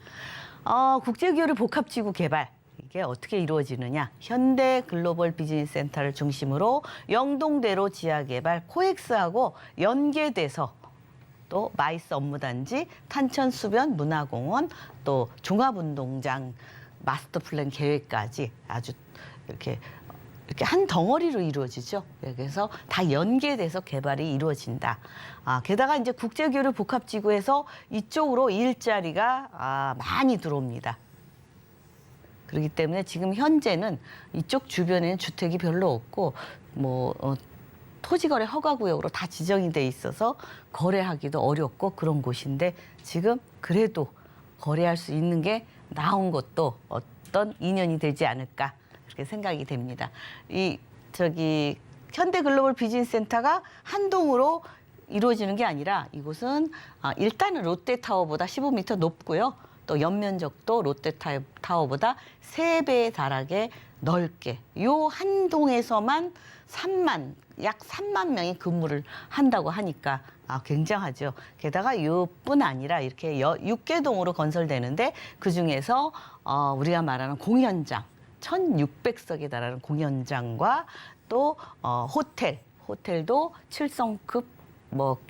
국제교류 복합지구 개발 이게 어떻게 이루어지느냐? 현대 글로벌 비즈니스 센터를 중심으로 영동대로 지하개발 코엑스하고 연계돼서 또 마이스 업무단지, 탄천수변 문화공원, 또 종합운동장 마스터 플랜 계획까지 아주 이렇게 한 덩어리로 이루어지죠. 그래서 다 연계돼서 개발이 이루어진다. 게다가 이제 국제교류 복합지구에서 이쪽으로 일자리가 많이 들어옵니다. 그렇기 때문에 지금 현재는 이쪽 주변에는 주택이 별로 없고 토지거래 허가구역으로 다 지정이 돼 있어서 거래하기도 어렵고 그런 곳인데 지금 그래도 거래할 수 있는 게 나온 것도 어떤 인연이 되지 않을까 그렇게 생각이 됩니다. 현대 글로벌 비즈니스 센터가 한 동으로 이루어지는 게 아니라 이곳은 일단은 롯데타워보다 15m 높고요. 또 연면적도 롯데타워보다 3배에 달하게 넓게 요 한 동에서만 약 3만 명이 근무를 한다고 하니까 굉장하죠. 게다가 요뿐 아니라 이렇게 6개동으로 건설되는데 그중에서 우리가 말하는 공연장 1,600석에 달하는 공연장과 또 호텔도 7성급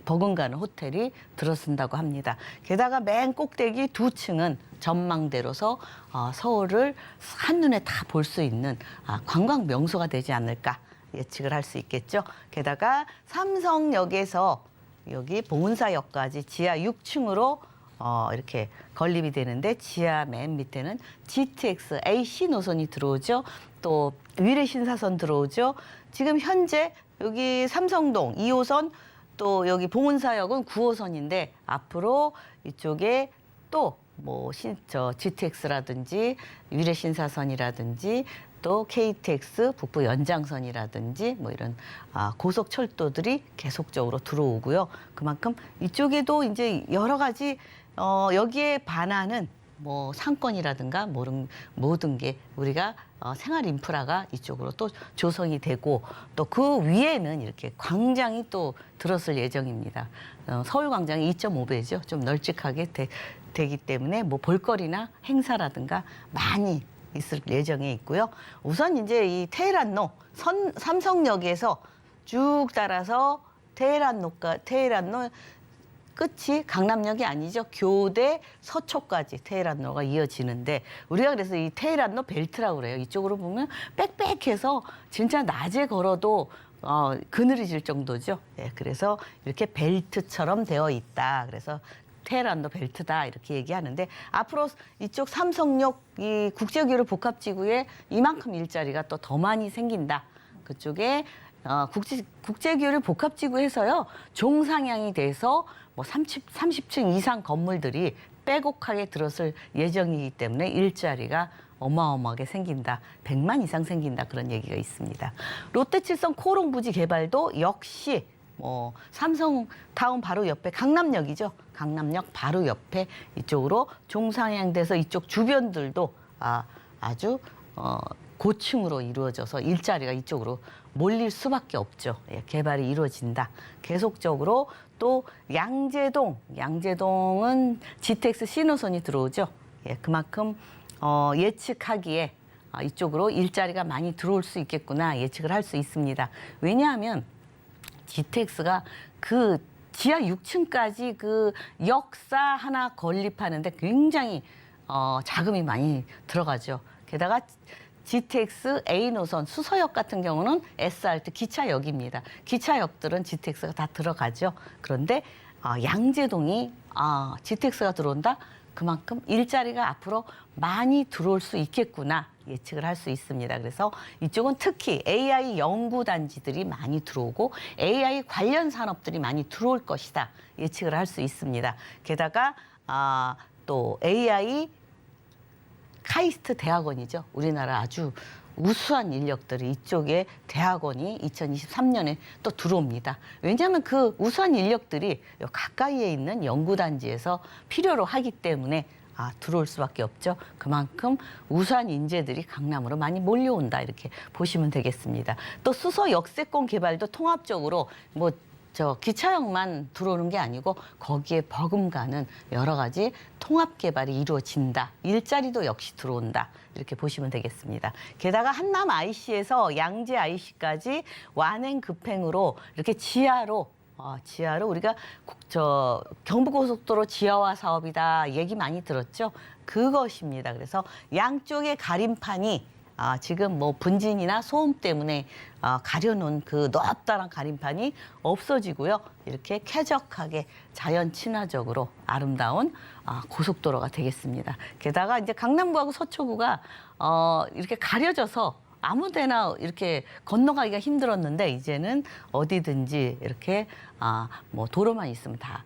버금가는 호텔이 들어선다고 합니다. 게다가 맨 꼭대기 2층은 전망대로서 서울을 한눈에 다 볼 수 있는 관광 명소가 되지 않을까 예측을 할 수 있겠죠. 게다가 삼성역에서 여기 봉은사역까지 지하 6층으로 이렇게 건립이 되는데 지하 맨 밑에는 GTX AC 노선이 들어오죠. 또 위례신사선 들어오죠. 지금 현재 여기 삼성동 2호선 또 여기 봉은사역은 9호선인데 앞으로 이쪽에 또 뭐 GTX라든지 위례신사선이라든지 또 KTX 북부 연장선이라든지 뭐 이런 고속철도들이 계속적으로 들어오고요. 그만큼 이쪽에도 이제 여러 가지 여기에 반하는 뭐 상권이라든가 모든 게 우리가 생활 인프라가 이쪽으로 또 조성이 되고 또 그 위에는 이렇게 광장이 또 들어설 예정입니다. 서울광장이 2.5배죠. 좀 널찍하게 되기 때문에 뭐 볼거리나 행사라든가 많이 있을 예정에 있고요. 우선 이제 이 테헤란로 삼성역에서 쭉 따라서 테헤란로 끝이 강남역이 아니죠. 교대 서초까지 테헤란로가 이어지는데 우리가 그래서 이 테헤란로 벨트라고 그래요. 이쪽으로 보면 빽빽해서 진짜 낮에 걸어도 그늘이 정도죠. 예, 그래서 이렇게 벨트처럼 되어 있다. 그래서 테헤란로 벨트다 이렇게 얘기하는데 앞으로 이쪽 삼성역 이 국제교류 복합지구에 이만큼 일자리가 또 더 많이 생긴다. 그쪽에 국제교류 복합지구에서요 종상향이 돼서 뭐 30층 이상 건물들이 빼곡하게 들어설 예정이기 때문에 일자리가 어마어마하게 생긴다. 100만 이상 생긴다. 그런 얘기가 있습니다. 롯데칠성 코롱 부지 개발도 역시 뭐 삼성타운 바로 옆에 강남역이죠. 강남역 바로 옆에 이쪽으로 종상향돼서 이쪽 주변들도 아주 고층으로 이루어져서 일자리가 이쪽으로 몰릴 수밖에 없죠. 예, 개발이 이루어진다. 계속적으로 또 양재동은 GTX 신호선이 들어오죠. 예, 그만큼 예측하기에 이쪽으로 일자리가 많이 들어올 수 있겠구나 예측을 할 수 있습니다. 왜냐하면 GTX가 그 지하 6층까지 그 역사 하나 건립하는데 굉장히 자금이 많이 들어가죠. 게다가 GTX A 노선 수서역 같은 경우는 SRT 기차역입니다. 기차역들은 GTX가 다 들어가죠. 그런데 양재동이 GTX가 들어온다? 그만큼 일자리가 앞으로 많이 들어올 수 있겠구나 예측을 할 수 있습니다. 그래서 이쪽은 특히 AI 연구단지들이 많이 들어오고 AI 관련 산업들이 많이 들어올 것이다 예측을 할 수 있습니다. 게다가 또 AI 카이스트 대학원이죠. 우리나라 아주 우수한 인력들이 이쪽에 대학원이 2023년에 또 들어옵니다. 왜냐하면 그 우수한 인력들이 가까이에 있는 연구단지에서 필요로 하기 때문에 들어올 수밖에 없죠. 그만큼 우수한 인재들이 강남으로 많이 몰려온다 이렇게 보시면 되겠습니다. 또 수서 역세권 개발도 통합적으로 기차역만 들어오는 게 아니고 거기에 버금가는 여러 가지 통합 개발이 이루어진다. 일자리도 역시 들어온다. 이렇게 보시면 되겠습니다. 게다가 한남 IC에서 양재 IC까지 완행 급행으로 이렇게 지하로 우리가 경부고속도로 지하화 사업이다 얘기 많이 들었죠. 그것입니다. 그래서 양쪽의 가림판이 지금 뭐 분진이나 소음 때문에 가려놓은 그 넓다란 가림판이 없어지고요. 이렇게 쾌적하게 자연 친화적으로 아름다운 고속도로가 되겠습니다. 게다가 이제 강남구하고 서초구가 이렇게 가려져서 아무데나 이렇게 건너가기가 힘들었는데 이제는 어디든지 이렇게 뭐 도로만 있으면 다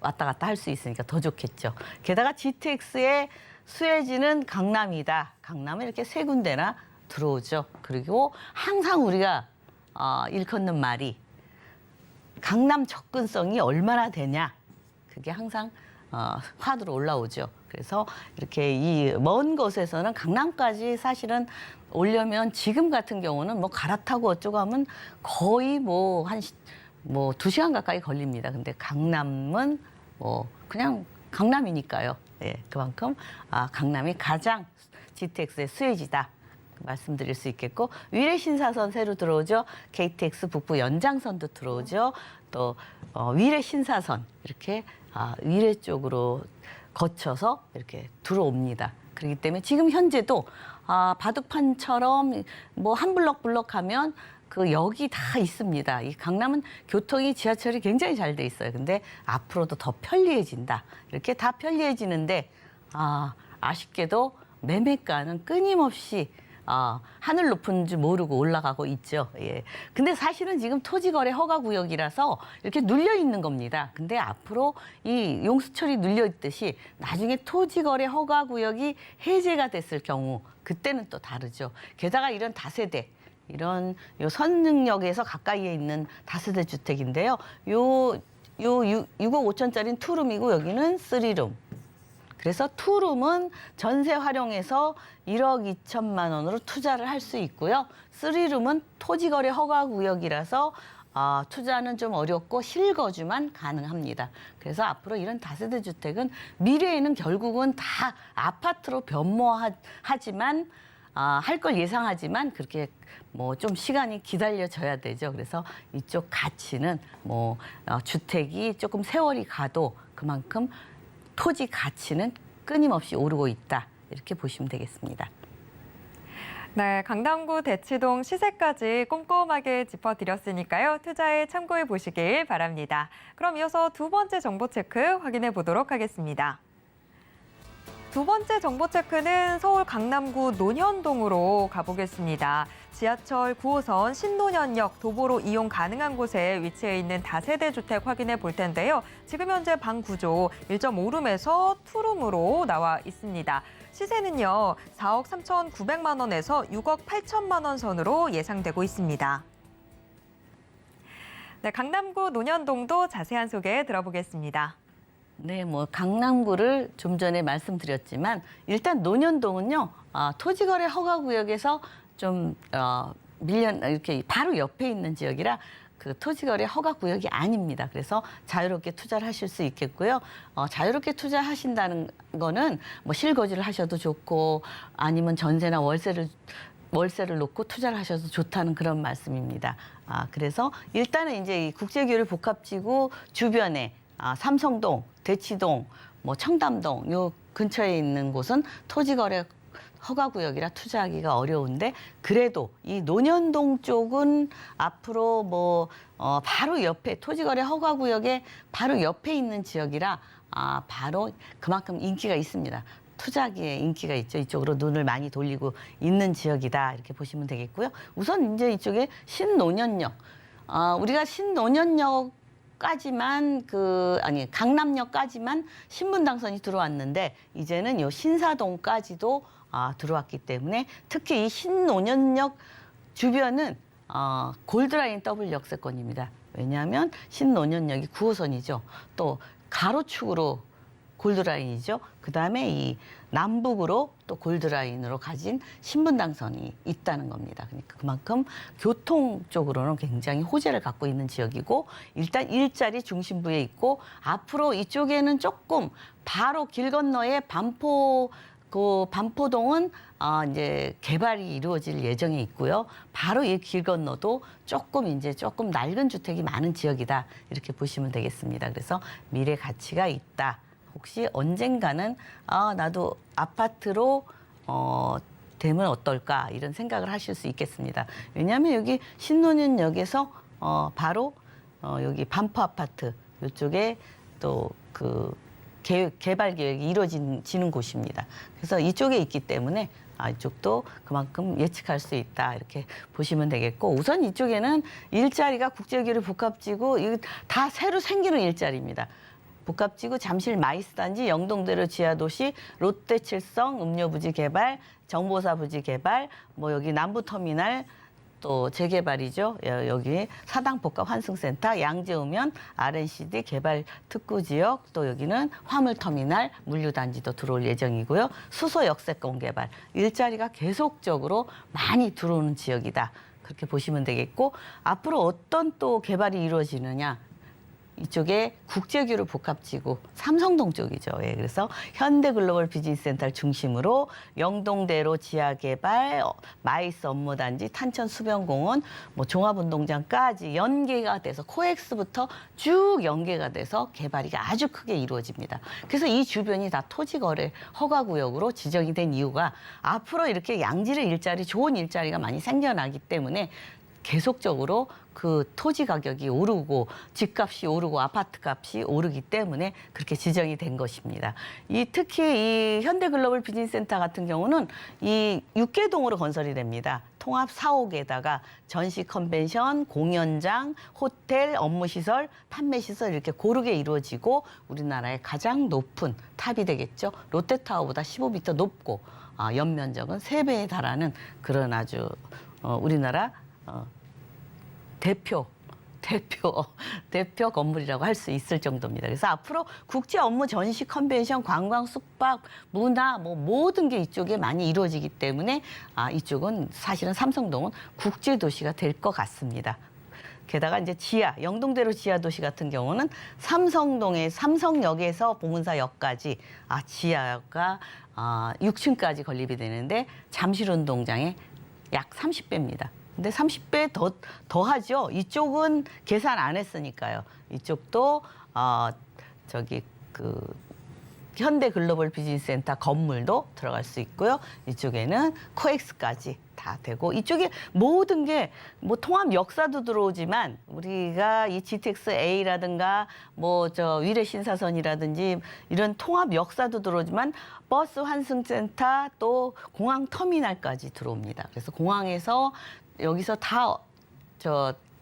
왔다 갔다 할 수 있으니까 더 좋겠죠. 게다가 GTX의 수혜지는 강남이다. 강남에 이렇게 세 군데나 들어오죠. 그리고 항상 우리가 일컫는 말이 강남 접근성이 얼마나 되냐. 그게 항상 화두로 올라오죠. 그래서 이렇게 이 먼 곳에서는 강남까지 사실은 오려면 지금 같은 경우는 뭐 갈아타고 어쩌고 하면 거의 뭐 2시간 가까이 걸립니다. 근데 강남은 뭐 그냥 강남이니까요. 예, 그만큼 강남이 가장 GTX의 수혜지다 말씀드릴 수 있겠고 위례신사선 새로 들어오죠. KTX 북부 연장선도 들어오죠. 또 위례신사선 이렇게 위례 쪽으로 거쳐서 이렇게 들어옵니다. 그렇기 때문에 지금 현재도 바둑판처럼 뭐 한 블럭 가면 그 역이 다 있습니다. 이 강남은 교통이 지하철이 굉장히 잘 돼 있어요. 근데 앞으로도 더 편리해진다. 이렇게 다 편리해지는데 아쉽게도 매매가는 끊임없이 하늘 높은 줄 모르고 올라가고 있죠. 예. 근데 사실은 지금 토지거래 허가구역이라서 이렇게 눌려 있는 겁니다. 근데 앞으로 이 용수철이 눌려 있듯이 나중에 토지거래 허가구역이 해제가 됐을 경우 그때는 또 다르죠. 게다가 이런 다세대, 이런 요 선릉역에서 가까이에 있는 다세대 주택인데요. 요 6억 5천짜리는 투룸이고 여기는 3룸. 그래서 투룸은 전세 활용해서 1억 2천만 원으로 투자를 할 수 있고요. 3룸은 토지거래 허가구역이라서 투자는 좀 어렵고 실거주만 가능합니다. 그래서 앞으로 이런 다세대 주택은 미래에는 결국은 다 아파트로 변모하지만 할 걸 예상하지만 그렇게 뭐 좀 시간이 기다려져야 되죠. 그래서 이쪽 가치는 주택이 조금 세월이 가도 그만큼 토지 가치는 끊임없이 오르고 있다. 이렇게 보시면 되겠습니다. 네, 강남구 대치동 시세까지 꼼꼼하게 짚어드렸으니까요. 투자에 참고해 보시길 바랍니다. 그럼 이어서 두 번째 정보 체크 확인해 보도록 하겠습니다. 두 번째 정보 체크는 서울 강남구 논현동으로 가보겠습니다. 지하철 9호선 신논현역 도보로 이용 가능한 곳에 위치해 있는 다세대 주택 확인해 볼 텐데요. 지금 현재 방 구조 1.5룸에서 2룸으로 나와 있습니다. 시세는요, 4억 3,900만 원에서 6억 8천만 원 선으로 예상되고 있습니다. 네, 강남구 논현동도 자세한 소개 들어보겠습니다. 네, 강남구를 좀 전에 말씀드렸지만 일단 논현동은요, 토지거래 허가구역에서 좀 이렇게 바로 옆에 있는 지역이라 그 토지거래 허가구역이 아닙니다. 그래서 자유롭게 투자를 하실 수 있겠고요. 자유롭게 투자하신다는 거는 실거주를 하셔도 좋고 아니면 전세나 월세를 놓고 투자를 하셔도 좋다는 그런 말씀입니다. 그래서 일단은 이제 이 국제교류 복합지구 주변에 삼성동, 대치동, 청담동 요 근처에 있는 곳은 토지거래 허가구역이라 투자하기가 어려운데 그래도 이 논현동 쪽은 앞으로 바로 옆에 토지거래 허가구역에 바로 옆에 있는 지역이라 바로 그만큼 인기가 있습니다. 투자하기에 인기가 있죠. 이쪽으로 눈을 많이 돌리고 있는 지역이다 이렇게 보시면 되겠고요. 우선 이제 이쪽에 신논현역, 우리가 신논현역 까지만 강남역까지만 신분당선이 들어왔는데 이제는 요 신사동까지도 들어왔기 때문에 특히 이 신논현역 주변은 골드라인 더블 역세권입니다. 왜냐하면 신논현역이 9호선이죠. 또 가로축으로 골드라인이죠. 그다음에 이 남북으로 또 골드라인으로 가진 신분당선이 있다는 겁니다. 그러니까 그만큼 교통 쪽으로는 굉장히 호재를 갖고 있는 지역이고 일단 일자리 중심부에 있고 앞으로 이쪽에는 조금 바로 길 건너에 반포동은 이제 개발이 이루어질 예정에 있고요. 바로 이 길 건너도 조금 낡은 주택이 많은 지역이다. 이렇게 보시면 되겠습니다. 그래서 미래 가치가 있다. 혹시 언젠가는 나도 아파트로 되면 어떨까 이런 생각을 하실 수 있겠습니다. 왜냐하면 여기 신논현역에서 바로 여기 반포 아파트 이쪽에 또 그 개발 계획이 이루어지는 곳입니다. 그래서 이쪽에 있기 때문에 이쪽도 그만큼 예측할 수 있다 이렇게 보시면 되겠고 우선 이쪽에는 일자리가 국제교류 복합지구 이거 다 새로 생기는 일자리입니다. 복합지구 잠실 마이스단지 영동대로 지하도시 롯데칠성 음료부지 개발 정보사부지 개발 여기 남부터미널 또 재개발이죠. 여기 사당복합환승센터 양재우면 RNCD 개발 특구지역 또 여기는 화물터미널 물류단지도 들어올 예정이고요. 수소 역세권 개발 일자리가 계속적으로 많이 들어오는 지역이다. 그렇게 보시면 되겠고 앞으로 어떤 또 개발이 이루어지느냐. 이쪽에 국제교류 복합지구 삼성동 쪽이죠. 예, 그래서 현대글로벌 비즈니스센터를 중심으로 영동대로 지하개발, 마이스 업무단지, 탄천수변공원, 종합운동장까지 연계가 돼서 코엑스부터 쭉 연계가 돼서 개발이 아주 크게 이루어집니다. 그래서 이 주변이 다 토지거래 허가구역으로 지정이 된 이유가 앞으로 이렇게 양질의 일자리, 좋은 일자리가 많이 생겨나기 때문에 계속적으로 그 토지 가격이 오르고 집값이 오르고 아파트 값이 오르기 때문에 그렇게 지정이 된 것입니다. 특히 이 현대글로벌 비즈니스센터 같은 경우는 이 6개동으로 건설이 됩니다. 통합 4옥에다가 전시 컨벤션, 공연장, 호텔, 업무시설, 판매시설 이렇게 고르게 이루어지고 우리나라의 가장 높은 탑이 되겠죠. 롯데타워보다 15m 높고 연면적은 3배에 달하는 그런 아주 우리나라 대표 건물이라고 할 수 있을 정도입니다. 그래서 앞으로 국제 업무 전시 컨벤션, 관광, 숙박, 문화 뭐 모든 게 이쪽에 많이 이루어지기 때문에 이쪽은 사실은 삼성동은 국제 도시가 될 것 같습니다. 게다가 이제 영동대로 지하도시 같은 경우는 삼성역에서 봉은사역까지 지하가 6층까지 건립이 되는데 잠실운동장에 약 30배입니다. 근데 30배 더 하죠. 이쪽은 계산 안 했으니까요. 이쪽도 현대글로벌 비즈니스센터 건물도 들어갈 수 있고요. 이쪽에는 코엑스까지 다 되고 이쪽에 모든 게 뭐 통합 역사도 들어오지만 우리가 이 GTX A라든가 위례 신사선이라든지 이런 통합 역사도 들어오지만 버스 환승센터 또 공항 터미널까지 들어옵니다. 그래서 공항에서 여기서 다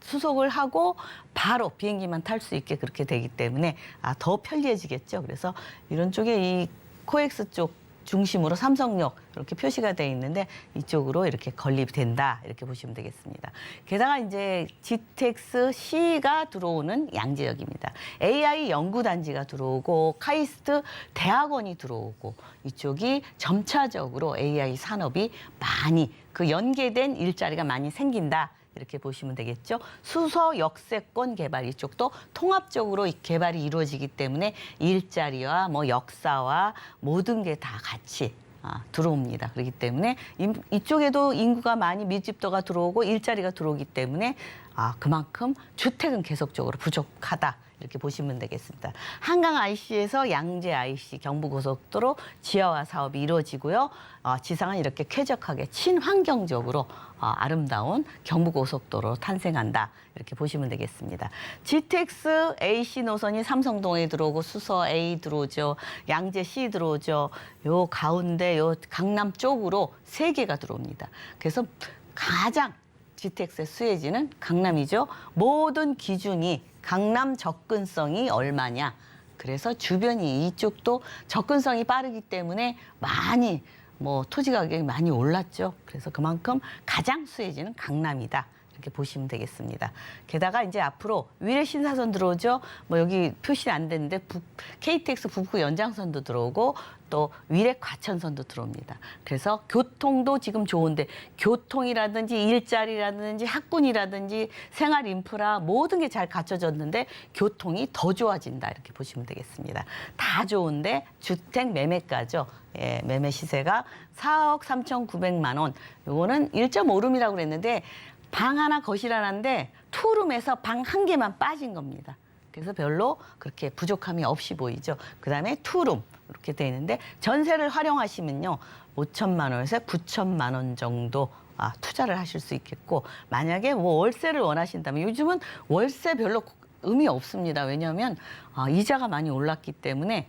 수속을 하고 바로 비행기만 탈 수 있게 그렇게 되기 때문에 더 편리해지겠죠. 그래서 이런 쪽에 이 코엑스 쪽 중심으로 삼성역 이렇게 표시가 되어 있는데 이쪽으로 이렇게 건립이 된다 이렇게 보시면 되겠습니다. 게다가 이제 GTX C가 들어오는 양재역입니다. AI 연구단지가 들어오고 카이스트 대학원이 들어오고 이쪽이 점차적으로 AI 산업이 많이 연계된 일자리가 많이 생긴다. 이렇게 보시면 되겠죠. 수서 역세권 개발 이쪽도 통합적으로 개발이 이루어지기 때문에 일자리와 역사와 모든 게 다 같이 들어옵니다. 그렇기 때문에 이쪽에도 인구가 많이 밀집도가 들어오고 일자리가 들어오기 때문에 그만큼 주택은 계속적으로 부족하다. 이렇게 보시면 되겠습니다. 한강 IC에서 양재 IC 경부고속도로 지하화 사업이 이루어지고요. 지상은 이렇게 쾌적하게 친환경적으로 아름다운 경부고속도로 탄생한다. 이렇게 보시면 되겠습니다. GTX AC 노선이 삼성동에 들어오고 수서 A 들어오죠. 양재 C 들어오죠. 요 가운데 요 강남 쪽으로 3개가 들어옵니다. 그래서 가장 GTX의 수혜지는 강남이죠. 모든 기준이 강남 접근성이 얼마냐. 그래서 주변이 이쪽도 접근성이 빠르기 때문에 많이 토지 가격이 많이 올랐죠. 그래서 그만큼 가장 수혜지는 강남이다. 이렇게 보시면 되겠습니다. 게다가 이제 앞으로 위례 신사선 들어오죠. 여기 표시는 안 됐는데 KTX 북구 연장선도 들어오고 또 위례 과천선도 들어옵니다. 그래서 교통도 지금 좋은데 교통이라든지 일자리라든지 학군이라든지 생활 인프라 모든 게 잘 갖춰졌는데 교통이 더 좋아진다. 이렇게 보시면 되겠습니다. 다 좋은데 주택 매매가죠. 예, 매매 시세가 4억 3,900만 원. 요거는 1.5룸이라고 그랬는데 방 하나 거실 하나인데 투룸에서 방 1개만 빠진 겁니다. 그래서 별로 그렇게 부족함이 없이 보이죠. 그다음에 투룸 이렇게 돼 있는데 전세를 활용하시면요. 5천만 원에서 9천만 원 정도 투자를 하실 수 있겠고 만약에 월세를 원하신다면 요즘은 월세 별로 의미 없습니다. 왜냐하면 이자가 많이 올랐기 때문에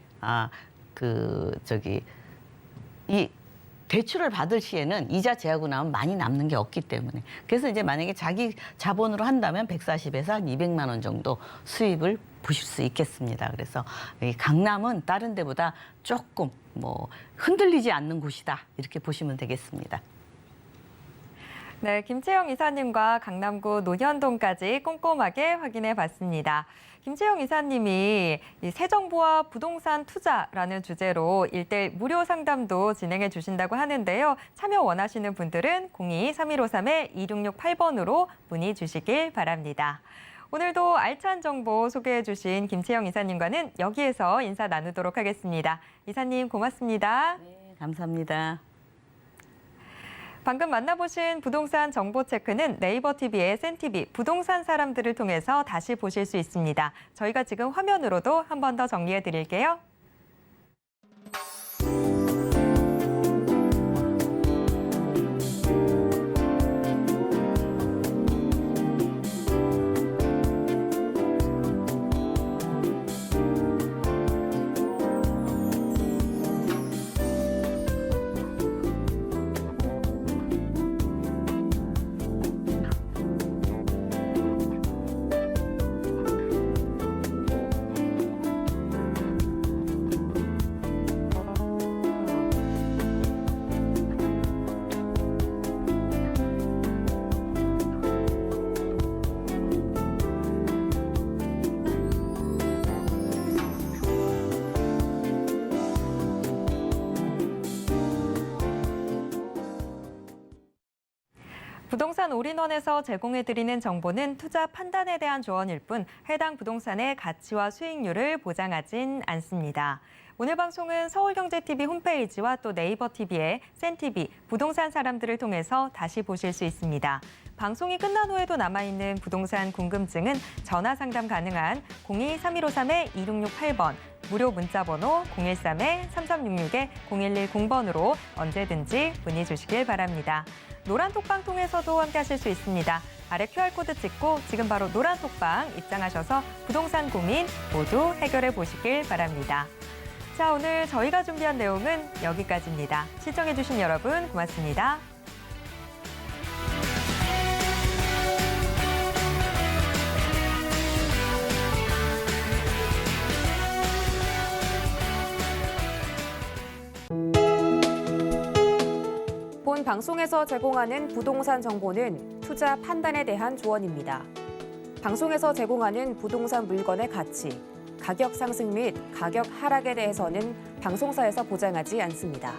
이 대출을 받을 시에는 이자 제하고 나면 많이 남는 게 없기 때문에 그래서 이제 만약에 자기 자본으로 한다면 140에서 한 200만 원 정도 수입을 보실 수 있겠습니다. 그래서 이 강남은 다른 데보다 조금 흔들리지 않는 곳이다 이렇게 보시면 되겠습니다. 네, 김채영 이사님과 강남구 논현동까지 꼼꼼하게 확인해 봤습니다. 김채영 이사님이 이 새 정부와 부동산 투자라는 주제로 1대1 무료 상담도 진행해 주신다고 하는데요. 참여 원하시는 분들은 02-3153-2668번으로 문의 주시길 바랍니다. 오늘도 알찬 정보 소개해 주신 김채영 이사님과는 여기에서 인사 나누도록 하겠습니다. 이사님 고맙습니다. 네, 감사합니다. 방금 만나보신 부동산 정보 체크는 네이버 TV의 센TV 부동산 사람들을 통해서 다시 보실 수 있습니다. 저희가 지금 화면으로도 한 번 더 정리해 드릴게요. 부동산 올인원에서 제공해드리는 정보는 투자 판단에 대한 조언일 뿐 해당 부동산의 가치와 수익률을 보장하진 않습니다. 오늘 방송은 서울경제TV 홈페이지와 또 네이버 TV의 센TV 부동산 사람들을 통해서 다시 보실 수 있습니다. 방송이 끝난 후에도 남아있는 부동산 궁금증은 전화 상담 가능한 02-3153-2668번, 무료 문자번호 013-3366-0110번으로 언제든지 문의 주시길 바랍니다. 노란 톡방 통해서도 함께 하실 수 있습니다. 아래 QR코드 찍고 지금 바로 노란 톡방 입장하셔서 부동산 고민 모두 해결해 보시길 바랍니다. 자, 오늘 저희가 준비한 내용은 여기까지입니다. 시청해주신 여러분 고맙습니다. 본 방송에서 제공하는 부동산 정보는 투자 판단에 대한 조언입니다. 방송에서 제공하는 부동산 물건의 가치, 가격 상승 및 가격 하락에 대해서는 방송사에서 보장하지 않습니다.